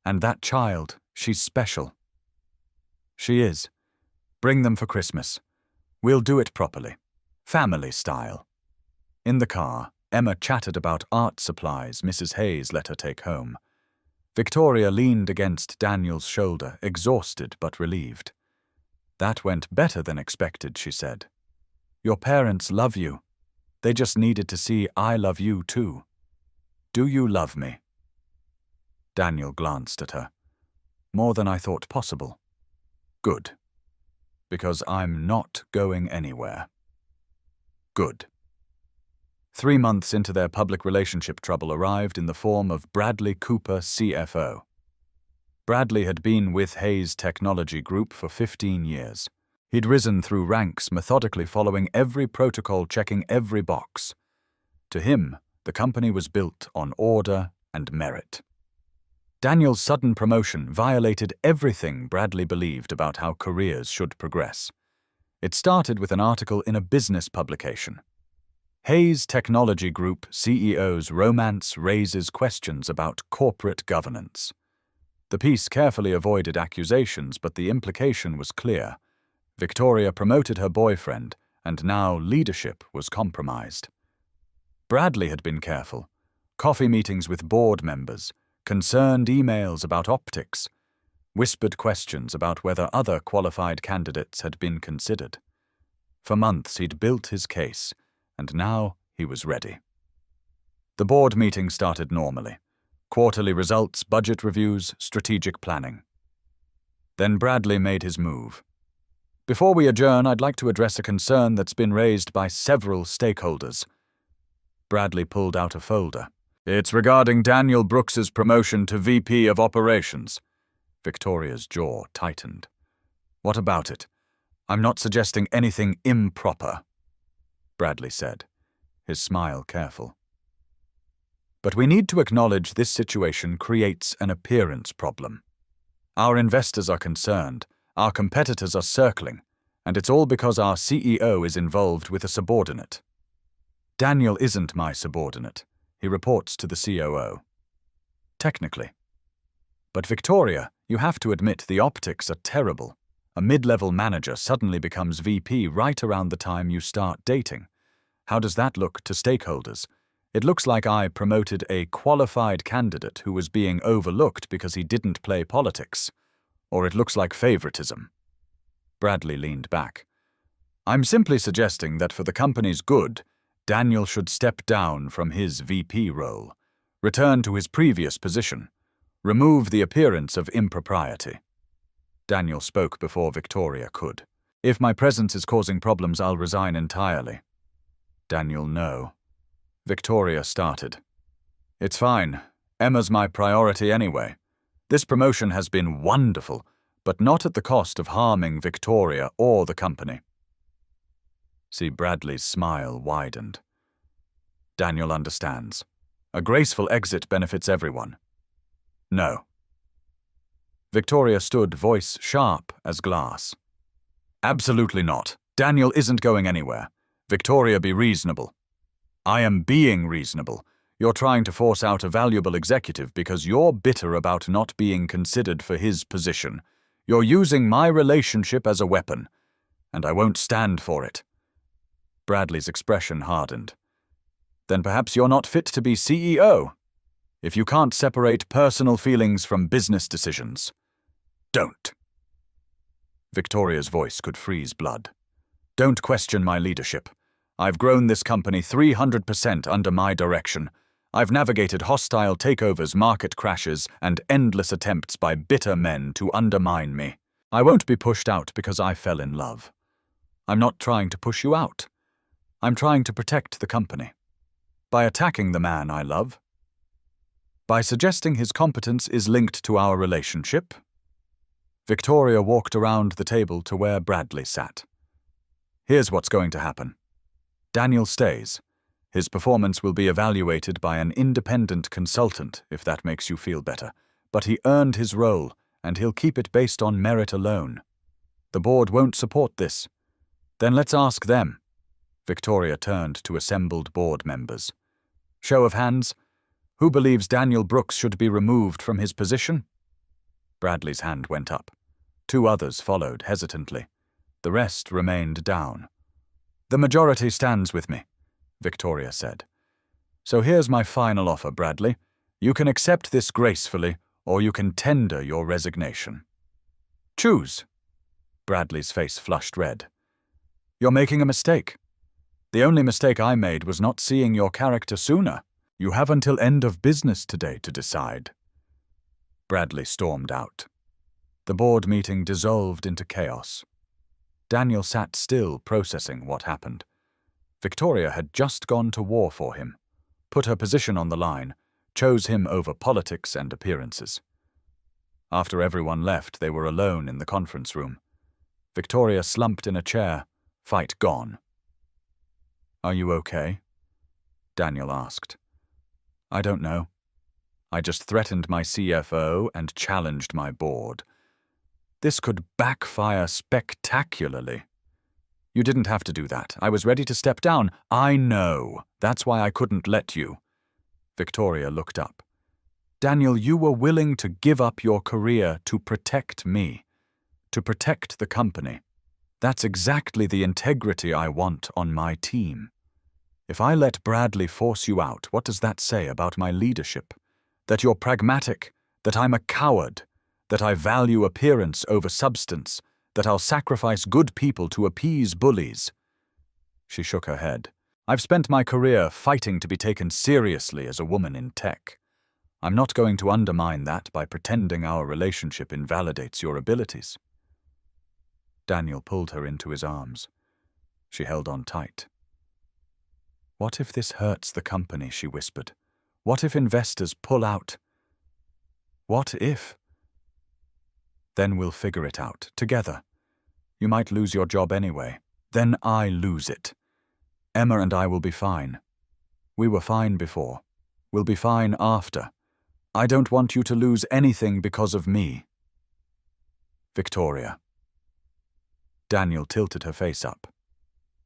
And that child, she's special." "She is. Bring them for Christmas. We'll do it properly. Family style." In the car, Emma chatted about art supplies Mrs. Hayes let her take home. Victoria leaned against Daniel's shoulder, exhausted but relieved. "That went better than expected," she said. "Your parents love you. They just needed to see I love you too. Do you love me?" Daniel glanced at her. "More than I thought possible." "Good. Because I'm not going anywhere." "Good." 3 months into their public relationship, trouble arrived in the form of Bradley Cooper, CFO. Bradley had been with Hayes Technology Group for 15 years. He'd risen through ranks, methodically following every protocol, checking every box. To him, the company was built on order and merit. Daniel's sudden promotion violated everything Bradley believed about how careers should progress. It started with an article in a business publication. Hayes Technology Group CEO's romance raises questions about corporate governance. The piece carefully avoided accusations, but the implication was clear. Victoria promoted her boyfriend, and now leadership was compromised. Bradley had been careful. Coffee meetings with board members, concerned emails about optics, whispered questions about whether other qualified candidates had been considered. For months he'd built his case, and now he was ready. The board meeting started normally. Quarterly results, budget reviews, strategic planning. Then Bradley made his move. "Before we adjourn, I'd like to address a concern that's been raised by several stakeholders." Bradley pulled out a folder. "It's regarding Daniel Brooks's promotion to VP of Operations." Victoria's jaw tightened. "What about it? I'm not suggesting anything improper," Bradley said, his smile careful. "But we need to acknowledge this situation creates an appearance problem. Our investors are concerned, our competitors are circling, and it's all because our CEO is involved with a subordinate. Daniel isn't my subordinate. He reports to the COO. Technically. But Victoria, you have to admit the optics are terrible. A mid-level manager suddenly becomes VP right around the time you start dating. How does that look to stakeholders? It looks like I promoted a qualified candidate who was being overlooked because he didn't play politics. Or it looks like favoritism." Bradley leaned back. "I'm simply suggesting that for the company's good, Daniel should step down from his VP role, return to his previous position, remove the appearance of impropriety." Daniel spoke before Victoria could. "If my presence is causing problems, I'll resign entirely." Daniel, no. Victoria started. "It's fine. Emma's my priority anyway. This promotion has been wonderful, but not at the cost of harming Victoria or the company." See, Bradley's smile widened. "Daniel understands. A graceful exit benefits everyone." "No." Victoria stood, voice sharp as glass. "Absolutely not. Daniel isn't going anywhere. Victoria, be reasonable." "I am being reasonable. You're trying to force out a valuable executive because you're bitter about not being considered for his position. You're using my relationship as a weapon, and I won't stand for it." Bradley's expression hardened. "Then perhaps you're not fit to be CEO. If you can't separate personal feelings from business decisions, don't." Victoria's voice could freeze blood. "Don't question my leadership. I've grown this company 300% under my direction. I've navigated hostile takeovers, market crashes, and endless attempts by bitter men to undermine me. I won't be pushed out because I fell in love. I'm not trying to push you out. I'm trying to protect the company. By attacking the man I love? By suggesting his competence is linked to our relationship?" Victoria walked around the table to where Bradley sat. "Here's what's going to happen. Daniel stays. His performance will be evaluated by an independent consultant, if that makes you feel better. But he earned his role, and he'll keep it based on merit alone. The board won't support this. Then let's ask them. Victoria turned to assembled board members. Show of hands. Who believes Daniel Brooks should be removed from his position? Bradley's hand went up. 2 others followed hesitantly. The rest remained down. The majority stands with me, Victoria said. So here's my final offer, Bradley. You can accept this gracefully, or you can tender your resignation. Choose. Bradley's face flushed red. You're making a mistake. The only mistake I made was not seeing your character sooner. You have until end of business today to decide. Bradley stormed out. The board meeting dissolved into chaos. Daniel sat still, processing what happened. Victoria had just gone to war for him, put her position on the line, chose him over politics and appearances. After everyone left, they were alone in the conference room. Victoria slumped in a chair, fight gone. Are you okay? Daniel asked. I don't know. I just threatened my CFO and challenged my board. This could backfire spectacularly. You didn't have to do that. I was ready to step down. I know. That's why I couldn't let you. Victoria looked up. Daniel, you were willing to give up your career to protect me, to protect the company. That's exactly the integrity I want on my team. If I let Bradley force you out, what does that say about my leadership? That you're pragmatic, that I'm a coward, that I value appearance over substance, that I'll sacrifice good people to appease bullies. She shook her head. I've spent my career fighting to be taken seriously as a woman in tech. I'm not going to undermine that by pretending our relationship invalidates your abilities. Daniel pulled her into his arms. She held on tight. What if this hurts the company, she whispered. What if investors pull out? What if? Then we'll figure it out, together. You might lose your job anyway. Then I lose it. Emma and I will be fine. We were fine before. We'll be fine after. I don't want you to lose anything because of me. Victoria. Daniel tilted her face up.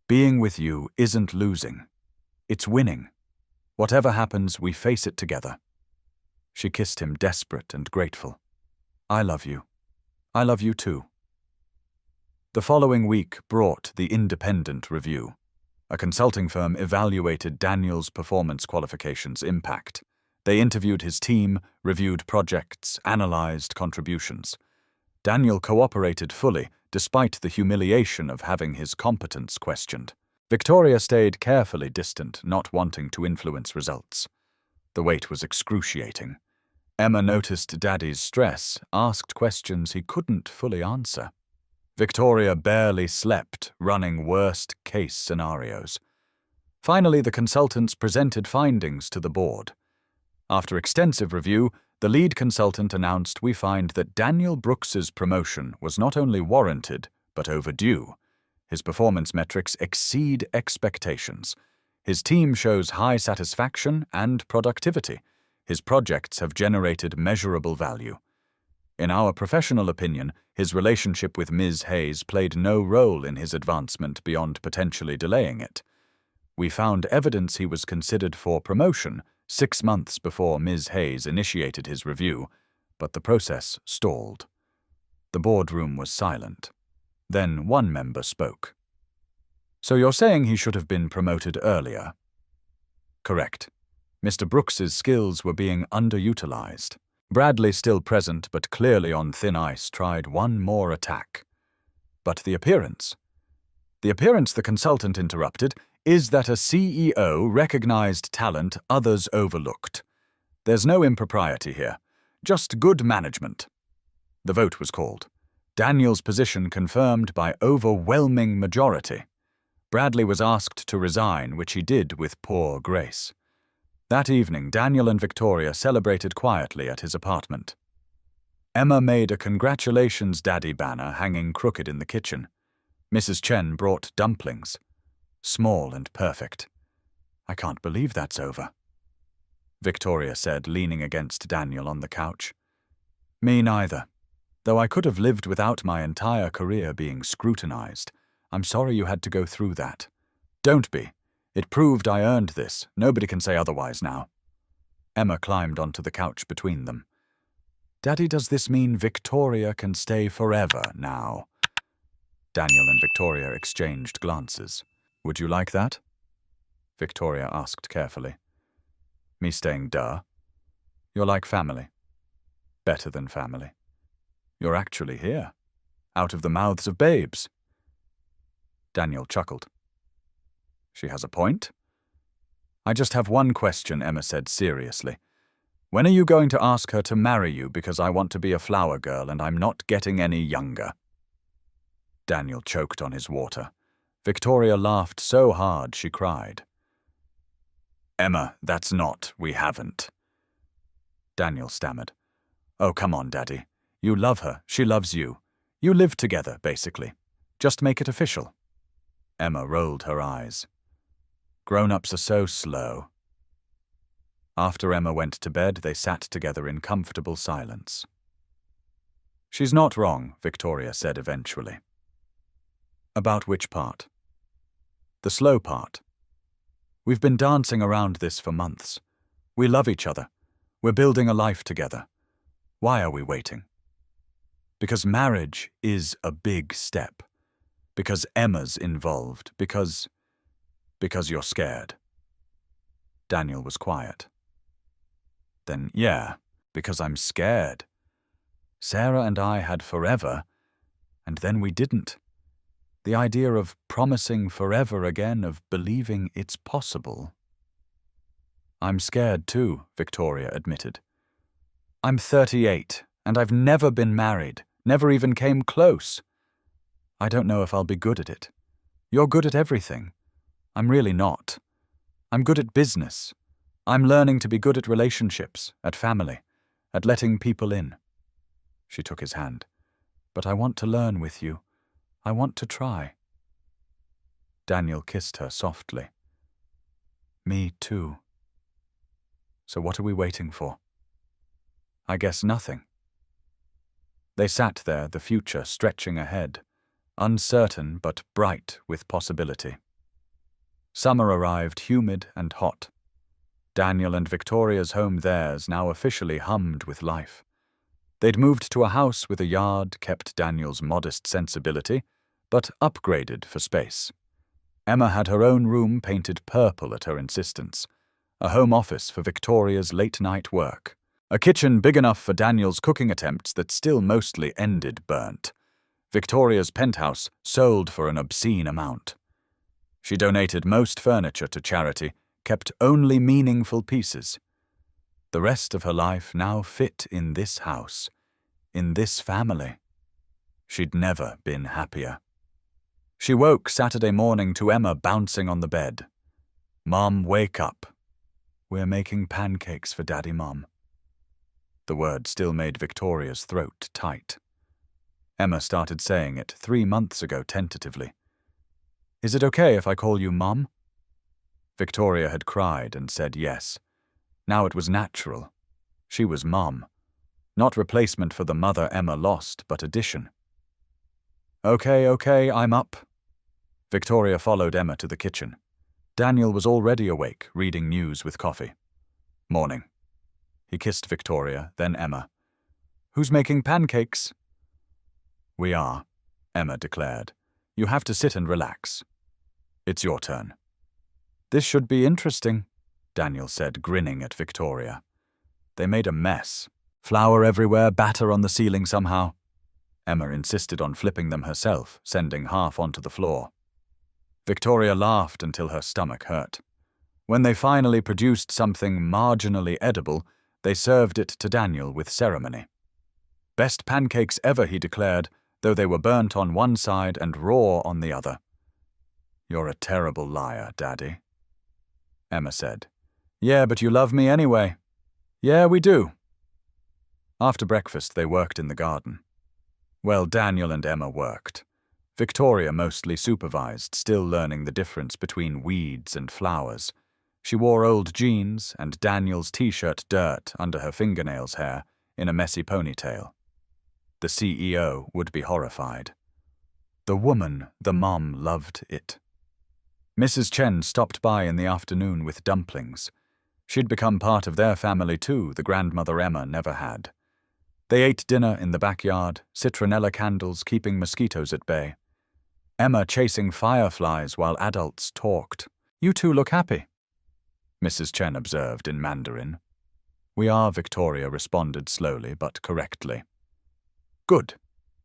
Being with you isn't losing. It's winning. Whatever happens, we face it together. She kissed him, desperate and grateful. I love you. I love you too. The following week brought the independent review. A consulting firm evaluated Daniel's performance qualifications impact. They interviewed his team, reviewed projects, analyzed contributions. Daniel cooperated fully, despite the humiliation of having his competence questioned. Victoria stayed carefully distant, not wanting to influence results. The wait was excruciating. Emma noticed Daddy's stress, asked questions he couldn't fully answer. Victoria barely slept, running worst-case scenarios. Finally, the consultants presented findings to the board. After extensive review, the lead consultant announced we find that Daniel Brooks's promotion was not only warranted, but overdue. His performance metrics exceed expectations. His team shows high satisfaction and productivity. His projects have generated measurable value. In our professional opinion, his relationship with Ms. Hayes played no role in his advancement beyond potentially delaying it. We found evidence he was considered for promotion 6 months before Ms. Hayes initiated his review, but the process stalled. The boardroom was silent. Then one member spoke. So you're saying he should have been promoted earlier? Correct. Mr. Brooks's skills were being underutilized. Bradley, still present but clearly on thin ice, tried one more attack. But the appearance? The appearance, the consultant interrupted, is that a CEO recognized talent others overlooked. There's no impropriety here, just good management. The vote was called. Daniel's position confirmed by overwhelming majority. Bradley was asked to resign, which he did with poor grace. That evening, Daniel and Victoria celebrated quietly at his apartment. Emma made a congratulations daddy banner hanging crooked in the kitchen. Mrs. Chen brought dumplings. Small and perfect. I can't believe that's over, Victoria said, leaning against Daniel on the couch. Me neither. Though I could have lived without my entire career being scrutinized, I'm sorry you had to go through that. Don't be. It proved I earned this. Nobody can say otherwise now. Emma climbed onto the couch between them. Daddy, does this mean Victoria can stay forever now? Daniel and Victoria exchanged glances. Would you like that? Victoria asked carefully. Me staying, duh. You're like family. Better than family. You're actually here. Out of the mouths of babes. Daniel chuckled. She has a point. I just have one question, Emma said seriously. When are you going to ask her to marry you because I want to be a flower girl and I'm not getting any younger? Daniel choked on his water. Victoria laughed so hard she cried. Emma, that's not, we haven't. Daniel stammered. Oh, come on, Daddy. You love her, she loves you. You live together, basically. Just make it official. Emma rolled her eyes. Grown-ups are so slow. After Emma went to bed, they sat together in comfortable silence. She's not wrong, Victoria said eventually. About which part? The slow part. We've been dancing around this for months. We love each other. We're building a life together. Why are we waiting? Because marriage is a big step. Because Emma's involved. Because you're scared. Daniel was quiet. Then, yeah, because I'm scared. Sarah and I had forever, and then we didn't. The idea of promising forever again, of believing it's possible. I'm scared too, Victoria admitted. I'm 38, and I've never been married, never even came close. I don't know if I'll be good at it. You're good at everything. I'm really not. I'm good at business. I'm learning to be good at relationships, at family, at letting people in. She took his hand. But I want to learn with you. I want to try. Daniel kissed her softly. Me too. So what are we waiting for? I guess nothing. They sat there, the future stretching ahead, uncertain but bright with possibility. Summer arrived humid and hot. Daniel and Victoria's home, theirs, now officially hummed with life. They'd moved to a house with a yard, kept Daniel's modest sensibility, but upgraded for space. Emma had her own room painted purple at her insistence, a home office for Victoria's late-night work, a kitchen big enough for Daniel's cooking attempts that still mostly ended burnt. Victoria's penthouse sold for an obscene amount. She donated most furniture to charity, kept only meaningful pieces. The rest of her life now fit in this house, in this family. She'd never been happier. She woke Saturday morning to Emma bouncing on the bed. Mom, wake up. We're making pancakes for Daddy, Mom. The word still made Victoria's throat tight. Emma started saying it 3 months ago tentatively. Is it okay if I call you Mom? Victoria had cried and said yes. Now it was natural. She was Mom. Not replacement for the mother Emma lost, but addition. Okay, I'm up. Victoria followed Emma to the kitchen. Daniel was already awake, reading news with coffee. Morning. He kissed Victoria, then Emma. Who's making pancakes? We are, Emma declared. You have to sit and relax. It's your turn. This should be interesting, Daniel said, grinning at Victoria. They made a mess. Flour everywhere, batter on the ceiling somehow. Emma insisted on flipping them herself, sending half onto the floor. Victoria laughed until her stomach hurt. When they finally produced something marginally edible, they served it to Daniel with ceremony. Best pancakes ever, he declared, though they were burnt on one side and raw on the other. You're a terrible liar, Daddy. Emma said. Yeah, but you love me anyway. Yeah, we do. After breakfast, they worked in the garden. Well, Daniel and Emma worked. Victoria mostly supervised, still learning the difference between weeds and flowers. She wore old jeans and Daniel's t-shirt dirt under her fingernails' hair in a messy ponytail. The CEO would be horrified. The woman, the mom, loved it. Mrs. Chen stopped by in the afternoon with dumplings. She'd become part of their family too, the grandmother Emma never had. They ate dinner in the backyard, citronella candles keeping mosquitoes at bay. Emma chasing fireflies while adults talked. "You two look happy," Mrs. Chen observed in Mandarin. "We are," Victoria responded slowly but correctly. "Good.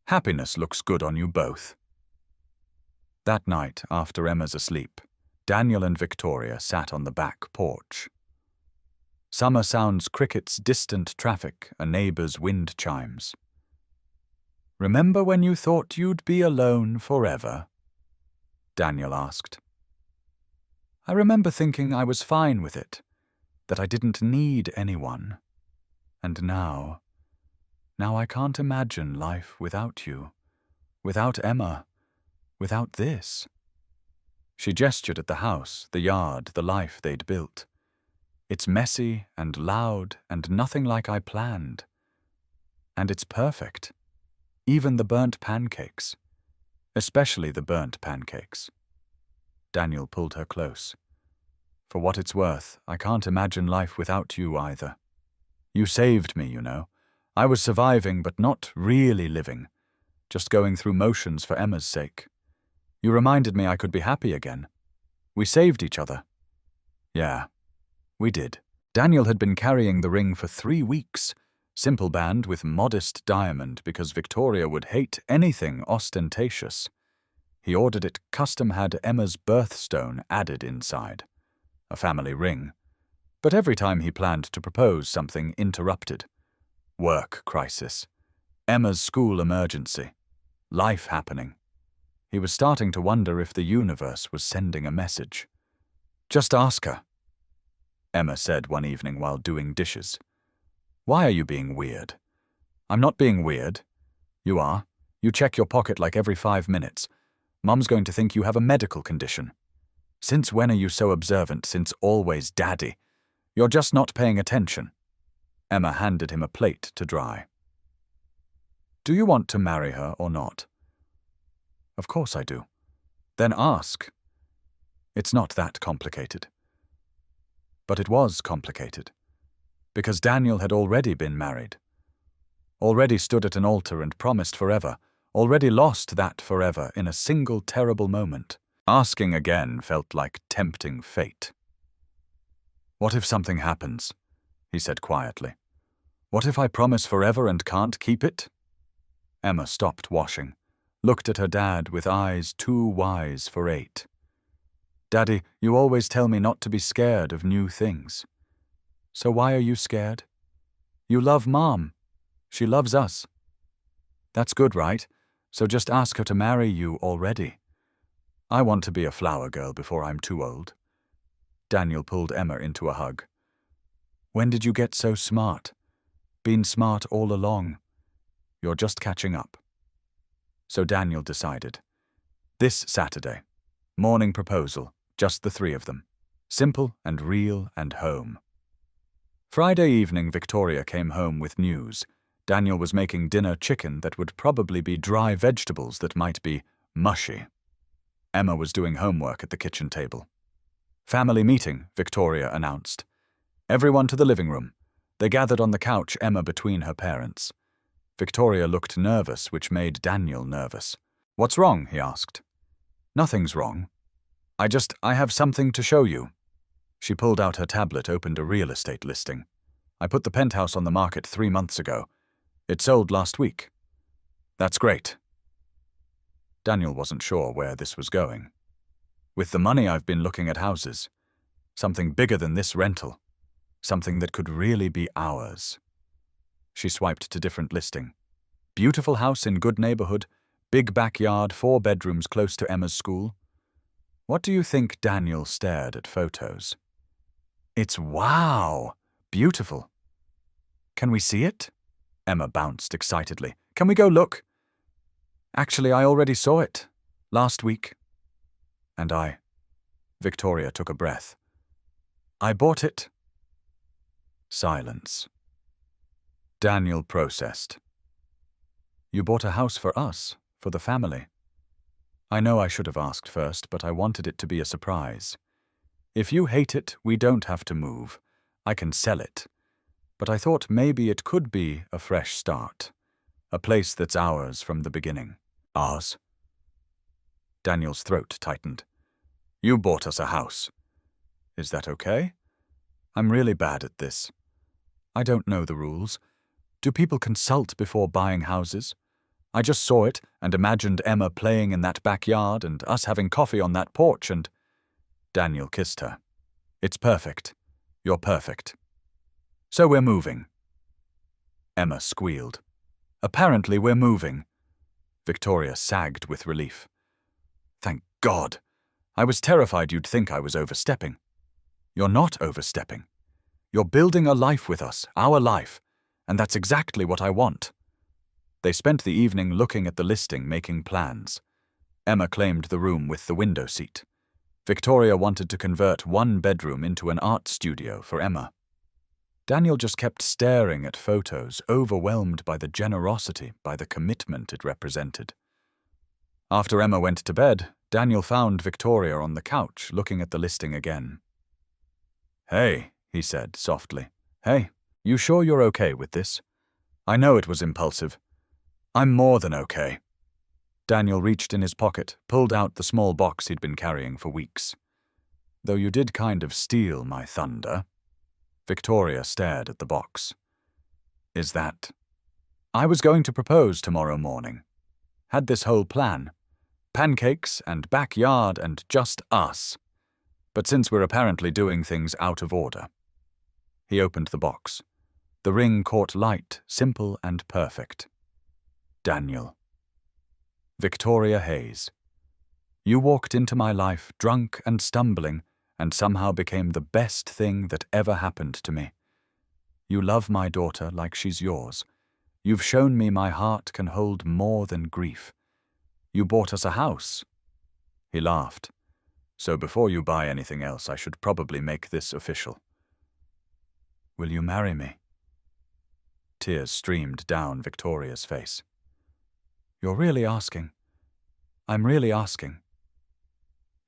Happiness looks good on you both." That night, after Emma's asleep, Daniel and Victoria sat on the back porch. Summer sounds, crickets, distant traffic, a neighbor's wind chimes. "Remember when you thought you'd be alone forever?" Daniel asked. "I remember thinking I was fine with it, that I didn't need anyone. And now I can't imagine life without you, without Emma, without this." She gestured at the house, the yard, the life they'd built. "It's messy and loud and nothing like I planned. And it's perfect. Even the burnt pancakes. Especially the burnt pancakes." Daniel pulled her close. "For what it's worth, I can't imagine life without you either. You saved me, you know. I was surviving but not really living, just going through motions for Emma's sake. You reminded me I could be happy again. We saved each other." "Yeah, we did." Daniel had been carrying the ring for 3 weeks, simple band with modest diamond because Victoria would hate anything ostentatious. He ordered it custom, had Emma's birthstone added inside, a family ring. But every time he planned to propose, something interrupted. Work crisis, Emma's school emergency, life happening. He was starting to wonder if the universe was sending a message. "Just ask her," Emma said one evening while doing dishes. "Why are you being weird?" "I'm not being weird." "You are. You check your pocket like every 5 minutes. Mum's going to think you have a medical condition." "Since when are you so observant? Since always, Daddy. You're just not paying attention." Emma handed him a plate to dry. "Do you want to marry her or not?" "Of course I do." "Then ask." It's not that complicated. But it was complicated, because Daniel had already been married, already stood at an altar and promised forever, already lost that forever in a single terrible moment. Asking again felt like tempting fate. "What if something happens?" he said quietly. "What if I promise forever and can't keep it?" Emma stopped washing, looked at her dad with eyes too wise for 8. "Daddy, you always tell me not to be scared of new things. So why are you scared? You love Mom. She loves us. That's good, right? So just ask her to marry you already. I want to be a flower girl before I'm too old." Daniel pulled Emma into a hug. "When did you get so smart? Been smart all along. You're just catching up." So Daniel decided. This Saturday, morning proposal, just the 3 of them. Simple and real and home. Friday evening, Victoria came home with news. Daniel was making dinner chicken that would probably be dry vegetables that might be mushy. Emma was doing homework at the kitchen table. "Family meeting," Victoria announced. "Everyone to the living room." They gathered on the couch, Emma between her parents. Victoria looked nervous, which made Daniel nervous. "What's wrong?" he asked. "Nothing's wrong. I have something to show you." She pulled out her tablet, opened a real estate listing. "I put the penthouse on the market 3 months ago. It sold last week." "That's great." Daniel wasn't sure where this was going. "With the money I've been looking at houses. Something bigger than this rental. Something that could really be ours." She swiped to different listing. "Beautiful house in good neighborhood, big backyard, 4 bedrooms close to Emma's school." What do you think? Daniel stared at photos. "It's wow! Beautiful." "Can we see it?" Emma bounced excitedly. "Can we go look?" "Actually, I already saw it. Last week." "And I." Victoria took a breath. "I bought it." Silence. Daniel processed. You bought a house for us, for the family. I know I should have asked first, but I wanted it to be a surprise. If you hate it, we don't have to move. I can sell it. But I thought maybe it could be a fresh start. A place that's ours from the beginning. Ours? Daniel's throat tightened. You bought us a house. Is that okay? I'm really bad at this. I don't know the rules. Do people consult before buying houses? I just saw it and imagined Emma playing in that backyard and us having coffee on that porch and… Daniel kissed her. It's perfect. You're perfect. So we're moving. Emma squealed. Apparently we're moving. Victoria sagged with relief. Thank God. I was terrified you'd think I was overstepping. You're not overstepping. You're building a life with us, our life, and that's exactly what I want. They spent the evening looking at the listing, making plans. Emma claimed the room with the window seat. Victoria wanted to convert one bedroom into an art studio for Emma. Daniel just kept staring at photos, overwhelmed by the generosity, by the commitment it represented. After Emma went to bed, Daniel found Victoria on the couch, looking at the listing again. Hey, he said softly. Hey, you sure you're okay with this? I know it was impulsive. I'm more than okay. Daniel reached in his pocket, pulled out the small box he'd been carrying for weeks. Though you did kind of steal my thunder. Victoria stared at the box. Is that… I was going to propose tomorrow morning. Had this whole plan. Pancakes and backyard and just us. But since we're apparently doing things out of order. He opened the box. The ring caught light, simple and perfect. Daniel. Victoria Hayes. You walked into my life drunk and stumbling, and somehow became the best thing that ever happened to me. You love my daughter like she's yours. You've shown me my heart can hold more than grief. You bought us a house. He laughed. So before you buy anything else, I should probably make this official. Will you marry me? Tears streamed down Victoria's face. You're really asking? I'm really asking.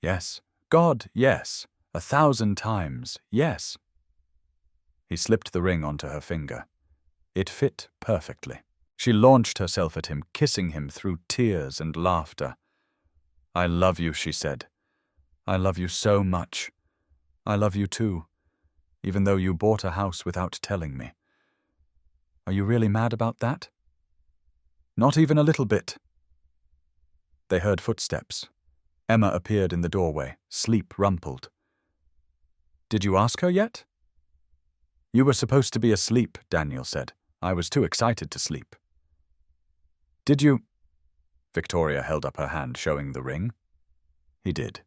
Yes. God, yes. 1,000 times, yes. He slipped the ring onto her finger. It fit perfectly. She launched herself at him, kissing him through tears and laughter. I love you, she said. I love you so much. I love you too, even though you bought a house without telling me. Are you really mad about that? Not even a little bit. They heard footsteps. Emma appeared in the doorway, sleep rumpled. Did you ask her yet? You were supposed to be asleep, Daniel said. I was too excited to sleep. Did you… Victoria held up her hand, showing the ring. He did.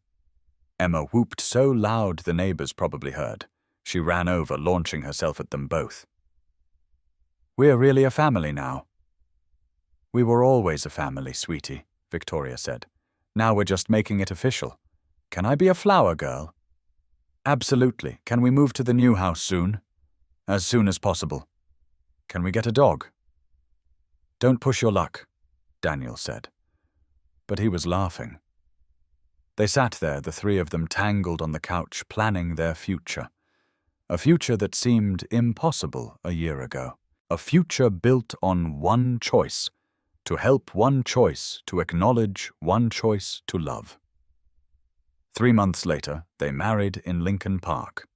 Emma whooped so loud the neighbors probably heard. She ran over, launching herself at them both. We're really a family now. We were always a family, sweetie, Victoria said. Now we're just making it official. Can I be a flower girl? Absolutely. Can we move to the new house soon? As soon as possible. Can we get a dog? Don't push your luck, Daniel said. But he was laughing. They sat there, the three of them tangled on the couch, planning their future. A future that seemed impossible a year ago. A future built on one choice, to help one choice, to acknowledge one choice to love. 3 months later, they married in Lincoln Park.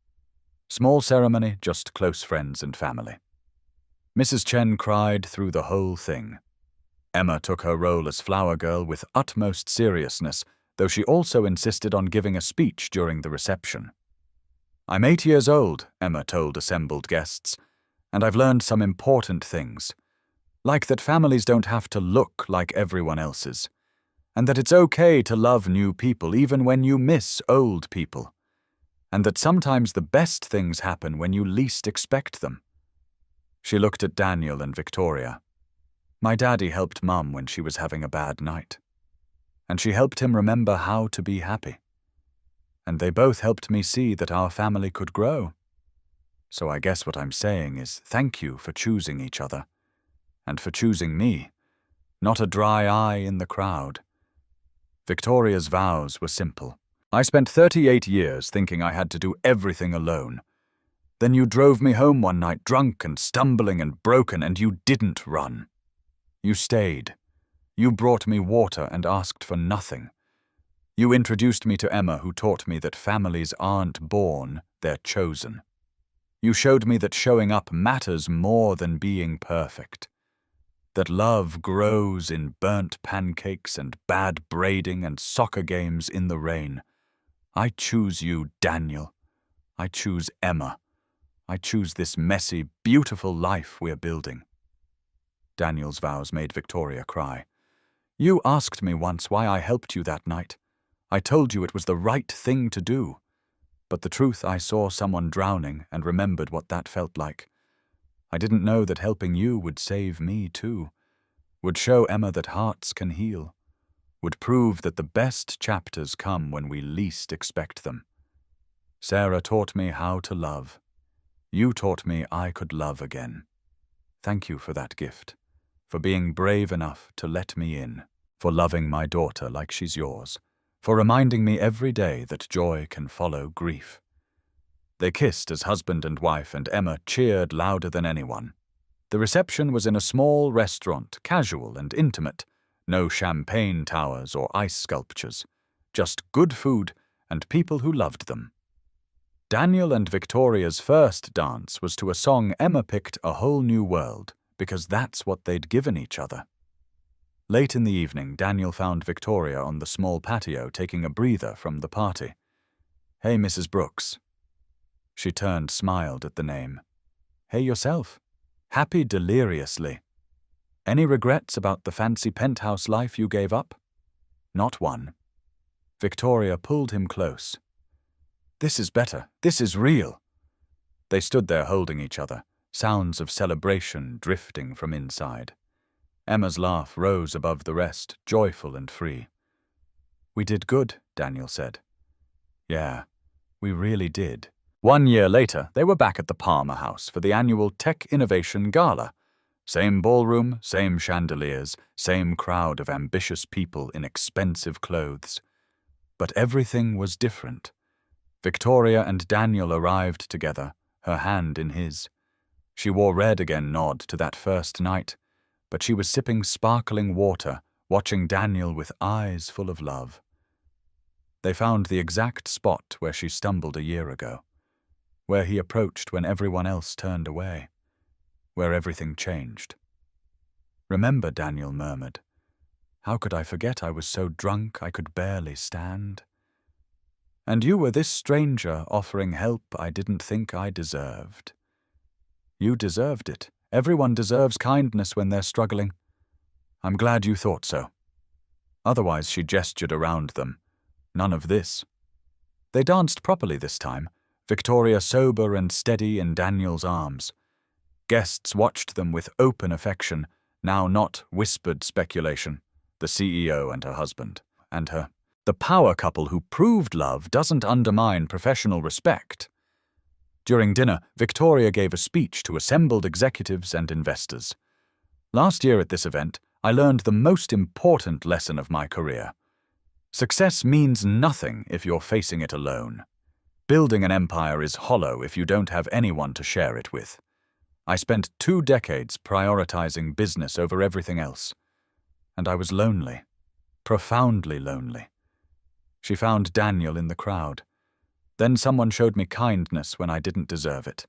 Small ceremony, just close friends and family. Mrs. Chen cried through the whole thing. Emma took her role as flower girl with utmost seriousness, though she also insisted on giving a speech during the reception. I'm 8 years old, Emma told assembled guests, and I've learned some important things. Like that families don't have to look like everyone else's, and that it's okay to love new people even when you miss old people, and that sometimes the best things happen when you least expect them. She looked at Daniel and Victoria. My daddy helped Mum when she was having a bad night, and she helped him remember how to be happy. And they both helped me see that our family could grow. So I guess what I'm saying is thank you for choosing each other, and for choosing me, Not a dry eye in the crowd. Victoria's vows were simple. I spent 38 years thinking I had to do everything alone. Then you drove me home one night drunk and stumbling and broken, and you didn't run. You stayed. You brought me water and asked for nothing. You introduced me to Emma, who taught me that families aren't born, they're chosen. You showed me that showing up matters more than being perfect. That love grows in burnt pancakes and bad braiding and soccer games in the rain. I choose you, Daniel. I choose Emma. I choose this messy, beautiful life we're building. Daniel's vows made Victoria cry. You asked me once why I helped you that night. I told you it was the right thing to do. But the truth, I saw someone drowning and remembered what that felt like. I didn't know that helping you would save me too, would show Emma that hearts can heal, would prove that the best chapters come when we least expect them. Sarah taught me how to love. You taught me I could love again. Thank you for that gift, for being brave enough to let me in, for loving my daughter like she's yours, for reminding me every day that joy can follow grief. They kissed as husband and wife, and Emma cheered louder than anyone. The reception was in a small restaurant, casual and intimate. No champagne towers or ice sculptures, just good food and people who loved them. Daniel and Victoria's first dance was to a song Emma picked, A Whole New World, because that's what they'd given each other. Late in the evening, Daniel found Victoria on the small patio taking a breather from the party. Hey, Mrs. Brooks. She turned, smiled at the name. Hey yourself. Happy deliriously. Any regrets about the fancy penthouse life you gave up? Not one. Victoria pulled him close. This is better. This is real. They stood there holding each other, sounds of celebration drifting from inside. Emma's laugh rose above the rest, joyful and free. We did good, Daniel said. Yeah, we really did. 1 year later, they were back at the Palmer House for the annual Tech Innovation Gala. Same ballroom, same chandeliers, same crowd of ambitious people in expensive clothes. But everything was different. Victoria and Daniel arrived together, her hand in his. She wore red again, nod to that first night, but she was sipping sparkling water, watching Daniel with eyes full of love. They found the exact spot where she stumbled a year ago, where he approached when everyone else turned away, where everything changed. Remember, Daniel murmured. How could I forget I was so drunk I could barely stand? And you were this stranger offering help I didn't think I deserved. You deserved it. Everyone deserves kindness when they're struggling. I'm glad you thought so. Otherwise, she gestured around them. None of this. They danced properly this time, Victoria sober and steady in Daniel's arms. Guests watched them with open affection, now not whispered speculation. The CEO and her husband, and her. The power couple who proved love doesn't undermine professional respect. During dinner, Victoria gave a speech to assembled executives and investors. Last year at this event, I learned the most important lesson of my career. Success means nothing if you're facing it alone. Building an empire is hollow if you don't have anyone to share it with. I spent 2 decades prioritizing business over everything else. And I was lonely, profoundly lonely. She found Daniel in the crowd. Then someone showed me kindness when I didn't deserve it.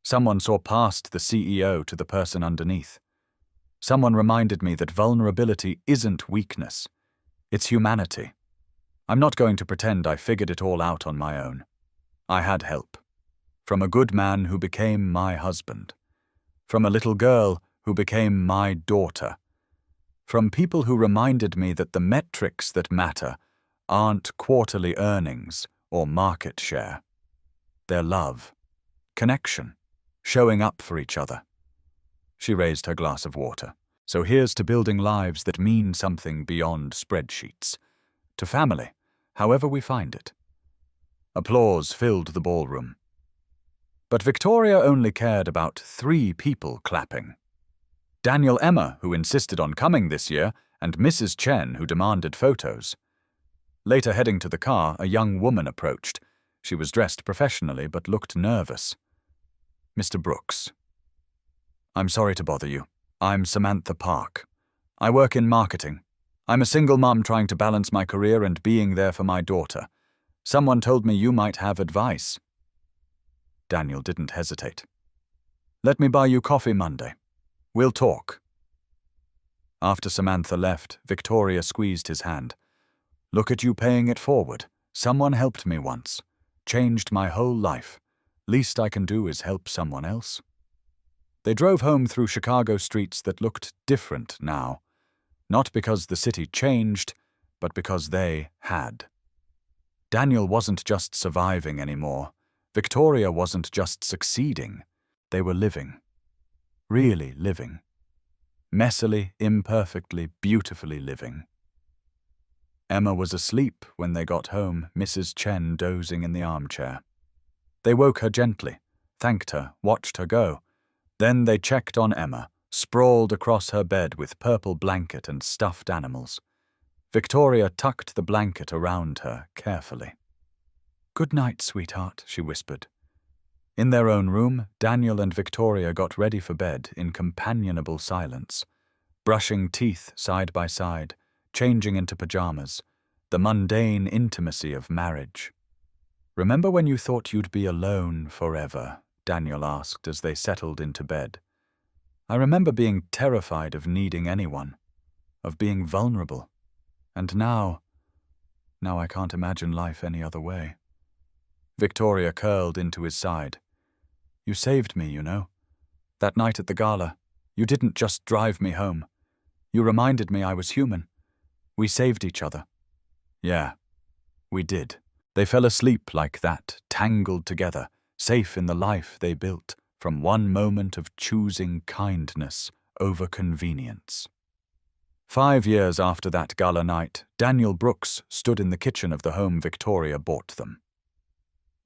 Someone saw past the CEO to the person underneath. Someone reminded me that vulnerability isn't weakness. It's humanity. I'm not going to pretend I figured it all out on my own. I had help. From a good man who became my husband. From a little girl who became my daughter. From people who reminded me that the metrics that matter aren't quarterly earnings or market share. They're love, connection, showing up for each other. She raised her glass of water. So here's to building lives that mean something beyond spreadsheets. To family, however we find it. Applause filled the ballroom. But Victoria only cared about 3 people clapping. Daniel Emma, who insisted on coming this year, and Mrs. Chen, who demanded photos. Later, heading to the car, a young woman approached. She was dressed professionally but looked nervous. Mr. Brooks. I'm sorry to bother you. I'm Samantha Park. I work in marketing. I'm a single mum trying to balance my career and being there for my daughter. Someone told me you might have advice. Daniel didn't hesitate. Let me buy you coffee Monday. We'll talk. After Samantha left, Victoria squeezed his hand. Look at you paying it forward. Someone helped me once. Changed my whole life. Least I can do is help someone else. They drove home through Chicago streets that looked different now. Not because the city changed, but because they had. Daniel wasn't just surviving anymore. Victoria wasn't just succeeding. They were living. Really living. Messily, imperfectly, beautifully living. Emma was asleep when they got home, Mrs. Chen dozing in the armchair. They woke her gently, thanked her, watched her go. Then they checked on Emma, sprawled across her bed with purple blanket and stuffed animals. Victoria tucked the blanket around her carefully. Good night, sweetheart, she whispered. In their own room, Daniel and Victoria got ready for bed in companionable silence, brushing teeth side by side, changing into pajamas, the mundane intimacy of marriage. Remember when you thought you'd be alone forever? Daniel asked as they settled into bed. I remember being terrified of needing anyone, of being vulnerable. And now I can't imagine life any other way. Victoria curled into his side. You saved me, you know. That night at the gala, you didn't just drive me home. You reminded me I was human. We saved each other. Yeah, we did. They fell asleep like that, tangled together, safe in the life they built, from one moment of choosing kindness over convenience. 5 years after that gala night, Daniel Brooks stood in the kitchen of the home Victoria bought them.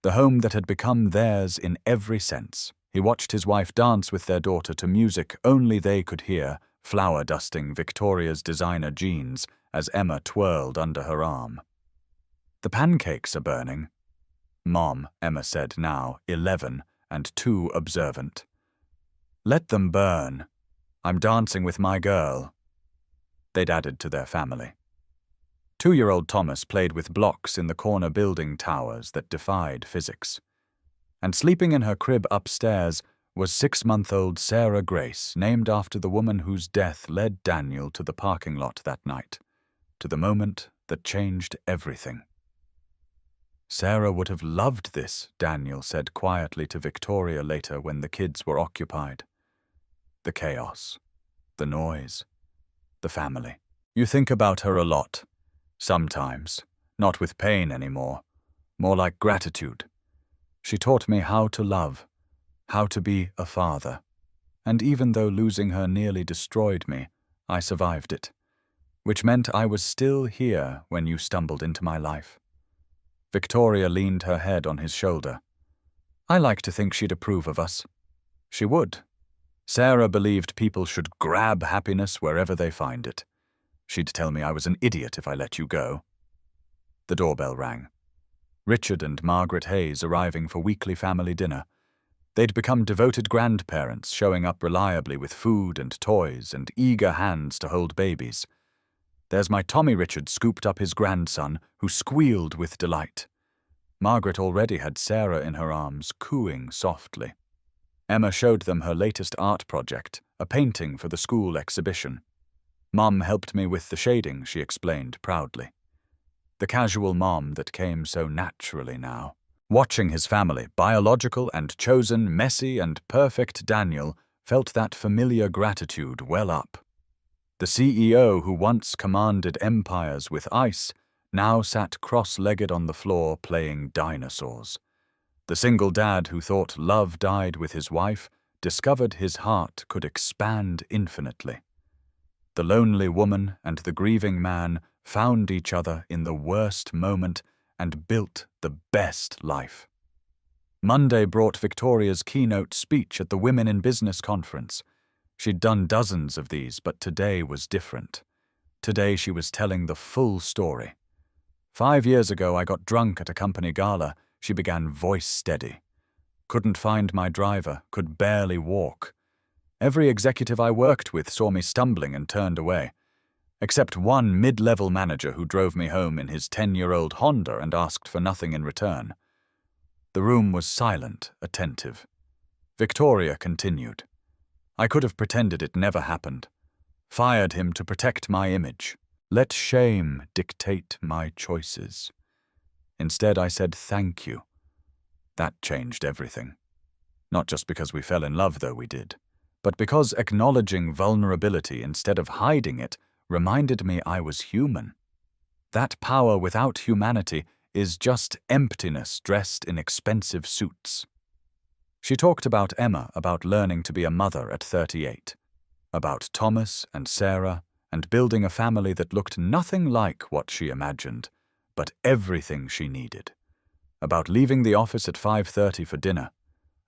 The home that had become theirs in every sense. He watched his wife dance with their daughter to music only they could hear, flower dusting Victoria's designer jeans as Emma twirled under her arm. The pancakes are burning. Mom, Emma said now, 11 and too observant. Let them burn. I'm dancing with my girl. They'd added to their family. 2-year-old Thomas played with blocks in the corner building towers that defied physics. And sleeping in her crib upstairs was 6-month-old Sarah Grace, named after the woman whose death led Daniel to the parking lot that night, to the moment that changed everything. Sarah would have loved this, Daniel said quietly to Victoria later when the kids were occupied. The chaos, the noise, the family. You think about her a lot. Sometimes, not with pain anymore, more like gratitude. She taught me how to love, how to be a father. And even though losing her nearly destroyed me, I survived it, which meant I was still here when you stumbled into my life. Victoria leaned her head on his shoulder. I like to think she'd approve of us. She would. Sarah believed people should grab happiness wherever they find it. She'd tell me I was an idiot if I let you go. The doorbell rang. Richard and Margaret Hayes arriving for weekly family dinner. They'd become devoted grandparents, showing up reliably with food and toys and eager hands to hold babies. There's my Tommy Richard scooped up his grandson, who squealed with delight. Margaret already had Sarah in her arms, cooing softly. Emma showed them her latest art project, a painting for the school exhibition. Mom helped me with the shading, she explained proudly. The casual mom that came so naturally now. Watching his family, biological and chosen, messy and perfect Daniel, felt that familiar gratitude well up. The CEO who once commanded empires with ice now sat cross-legged on the floor playing dinosaurs. The single dad who thought love died with his wife discovered his heart could expand infinitely. The lonely woman and the grieving man found each other in the worst moment and built the best life. Monday brought Victoria's keynote speech at the Women in Business conference. She'd done dozens of these, but today was different. Today she was telling the full story. 5 years ago I got drunk at a company gala, she began voice steady. Couldn't find my driver, could barely walk. Every executive I worked with saw me stumbling and turned away, except one mid-level manager who drove me home in his 10-year-old Honda and asked for nothing in return. The room was silent, attentive. Victoria continued. I could have pretended it never happened. Fired him to protect my image. Let shame dictate my choices. Instead, I said thank you. That changed everything. Not just because we fell in love, though we did, but because acknowledging vulnerability instead of hiding it reminded me I was human. That power without humanity is just emptiness dressed in expensive suits. She talked about Emma, about learning to be a mother at 38, about Thomas and Sarah, and building a family that looked nothing like what she imagined, but everything she needed. About leaving the office at 5:30 for dinner,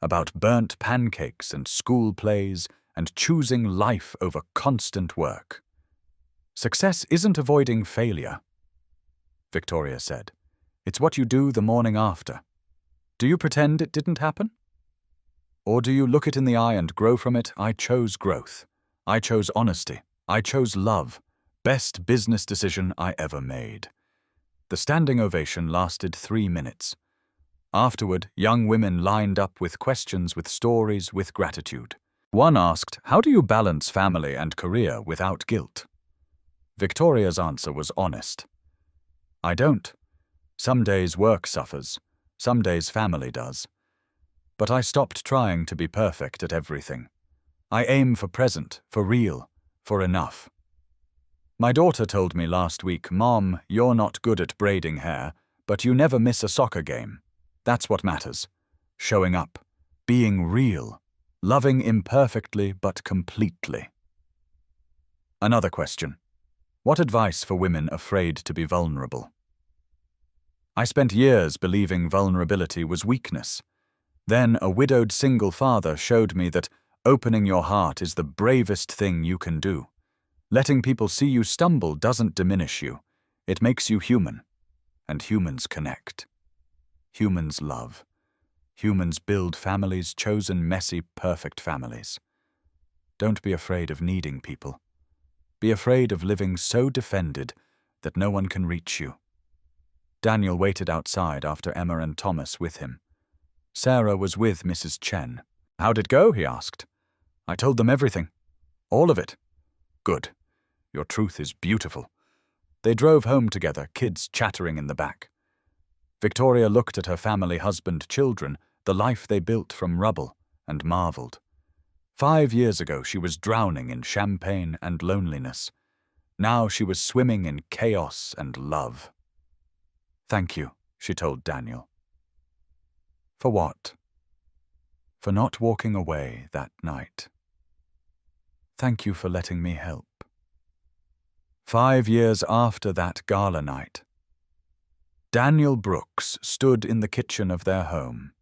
about burnt pancakes and school plays and choosing life over constant work. Success isn't avoiding failure, Victoria said. It's what you do the morning after. Do you pretend it didn't happen? Or do you look it in the eye and grow from it? I chose growth. I chose honesty. I chose love. Best business decision I ever made. The standing ovation lasted 3 minutes. Afterward, young women lined up with questions, with stories, with gratitude. One asked, how do you balance family and career without guilt? Victoria's answer was honest. I don't. Some days work suffers. Some days family does. But I stopped trying to be perfect at everything. I aim for present, for real, for enough. My daughter told me last week, Mom, you're not good at braiding hair, but you never miss a soccer game. That's what matters. Showing up. Being real. Loving imperfectly but completely. Another question. What advice for women afraid to be vulnerable? I spent years believing vulnerability was weakness. Then a widowed single father showed me that opening your heart is the bravest thing you can do. Letting people see you stumble doesn't diminish you. It makes you human. And humans connect. Humans love. Humans build families, chosen, messy, perfect families. Don't be afraid of needing people. Be afraid of living so defended that no one can reach you. Daniel waited outside after Emma and Thomas with him. Sarah was with Mrs. Chen. How'd it go? He asked. I told them everything. All of it. Good. Your truth is beautiful. They drove home together, kids chattering in the back. Victoria looked at her family, husband, children, the life they built from rubble, and marveled. 5 years ago she was drowning in champagne and loneliness. Now she was swimming in chaos and love. Thank you, she told Daniel. For what? For not walking away that night. Thank you for letting me help. 5 years after that gala night, Daniel Brooks stood in the kitchen of their home.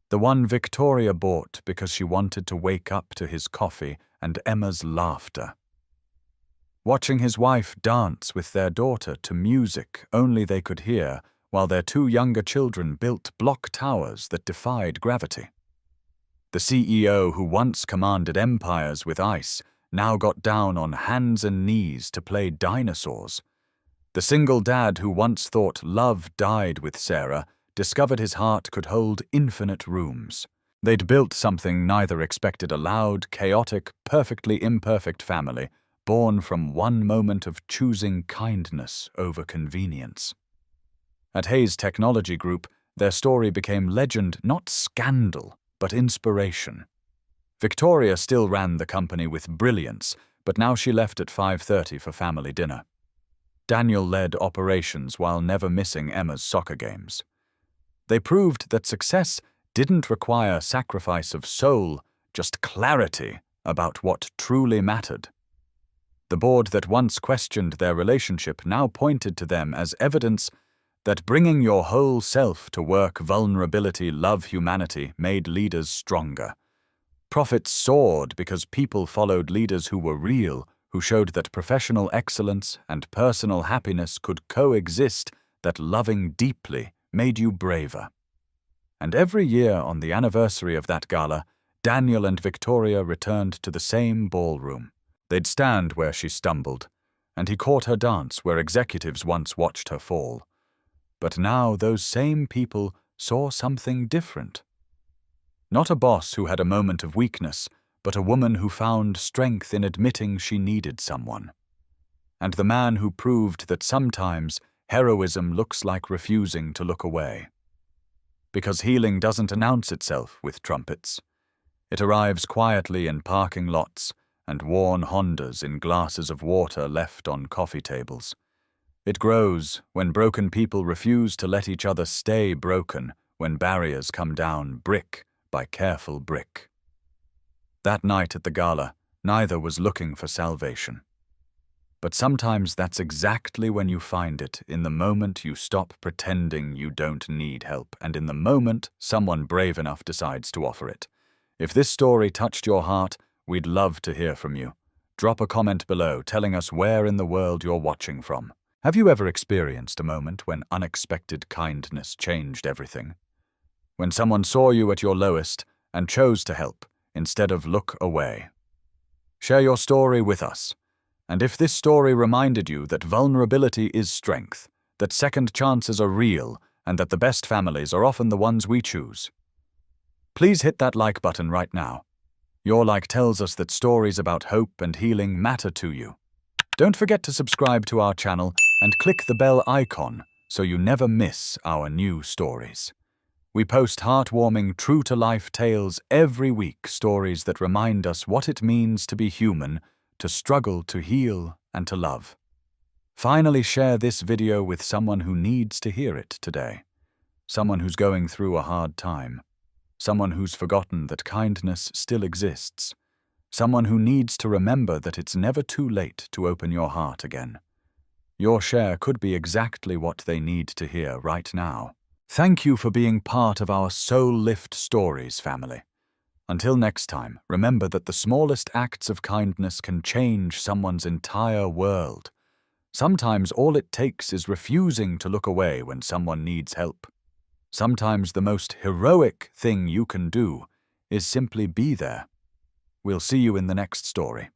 The one Victoria bought because she wanted to wake up to his coffee and Emma's laughter. Watching his wife dance with their daughter to music only they could hear, while their 2 younger children built block towers that defied gravity. The CEO who once commanded empires with ice now got down on hands and knees to play dinosaurs. The single dad who once thought love died with Sarah discovered his heart could hold infinite rooms. They'd built something neither expected: a loud, chaotic, perfectly imperfect family, born from one moment of choosing kindness over convenience. At Hayes Technology Group, their story became legend, not scandal, but inspiration. Victoria still ran the company with brilliance, but now she left at 5:30 for family dinner. Daniel led operations while never missing Emma's soccer games. They proved that success didn't require sacrifice of soul, just clarity about what truly mattered. The board that once questioned their relationship now pointed to them as evidence that bringing your whole self to work, vulnerability, love, humanity, made leaders stronger. Profits soared because people followed leaders who were real, who showed that professional excellence and personal happiness could coexist, that loving deeply made you braver. And every year on the anniversary of that gala, Daniel and Victoria returned to the same ballroom. They'd stand where she stumbled, and he caught her dance where executives once watched her fall. But now those same people saw something different. Not a boss who had a moment of weakness, but a woman who found strength in admitting she needed someone. And the man who proved that sometimes heroism looks like refusing to look away. Because healing doesn't announce itself with trumpets. It arrives quietly in parking lots and worn Hondas in glasses of water left on coffee tables. It grows when broken people refuse to let each other stay broken, when barriers come down brick by careful brick. That night at the gala, neither was looking for salvation. But sometimes that's exactly when you find it, in the moment you stop pretending you don't need help, and in the moment someone brave enough decides to offer it. If this story touched your heart, we'd love to hear from you. Drop a comment below telling us where in the world you're watching from. Have you ever experienced a moment when unexpected kindness changed everything? When someone saw you at your lowest and chose to help instead of look away? Share your story with us. And if this story reminded you that vulnerability is strength, that second chances are real, and that the best families are often the ones we choose, please hit that like button right now. Your like tells us that stories about hope and healing matter to you. Don't forget to subscribe to our channel and click the bell icon so you never miss our new stories. We post heartwarming, true-to-life tales every week, stories that remind us what it means to be human, to struggle, to heal, and to love. Finally, share this video with someone who needs to hear it today. Someone who's going through a hard time. Someone who's forgotten that kindness still exists. Someone who needs to remember that it's never too late to open your heart again. Your share could be exactly what they need to hear right now. Thank you for being part of our Soul Lift Stories family. Until next time, remember that the smallest acts of kindness can change someone's entire world. Sometimes all it takes is refusing to look away when someone needs help. Sometimes the most heroic thing you can do is simply be there. We'll see you in the next story.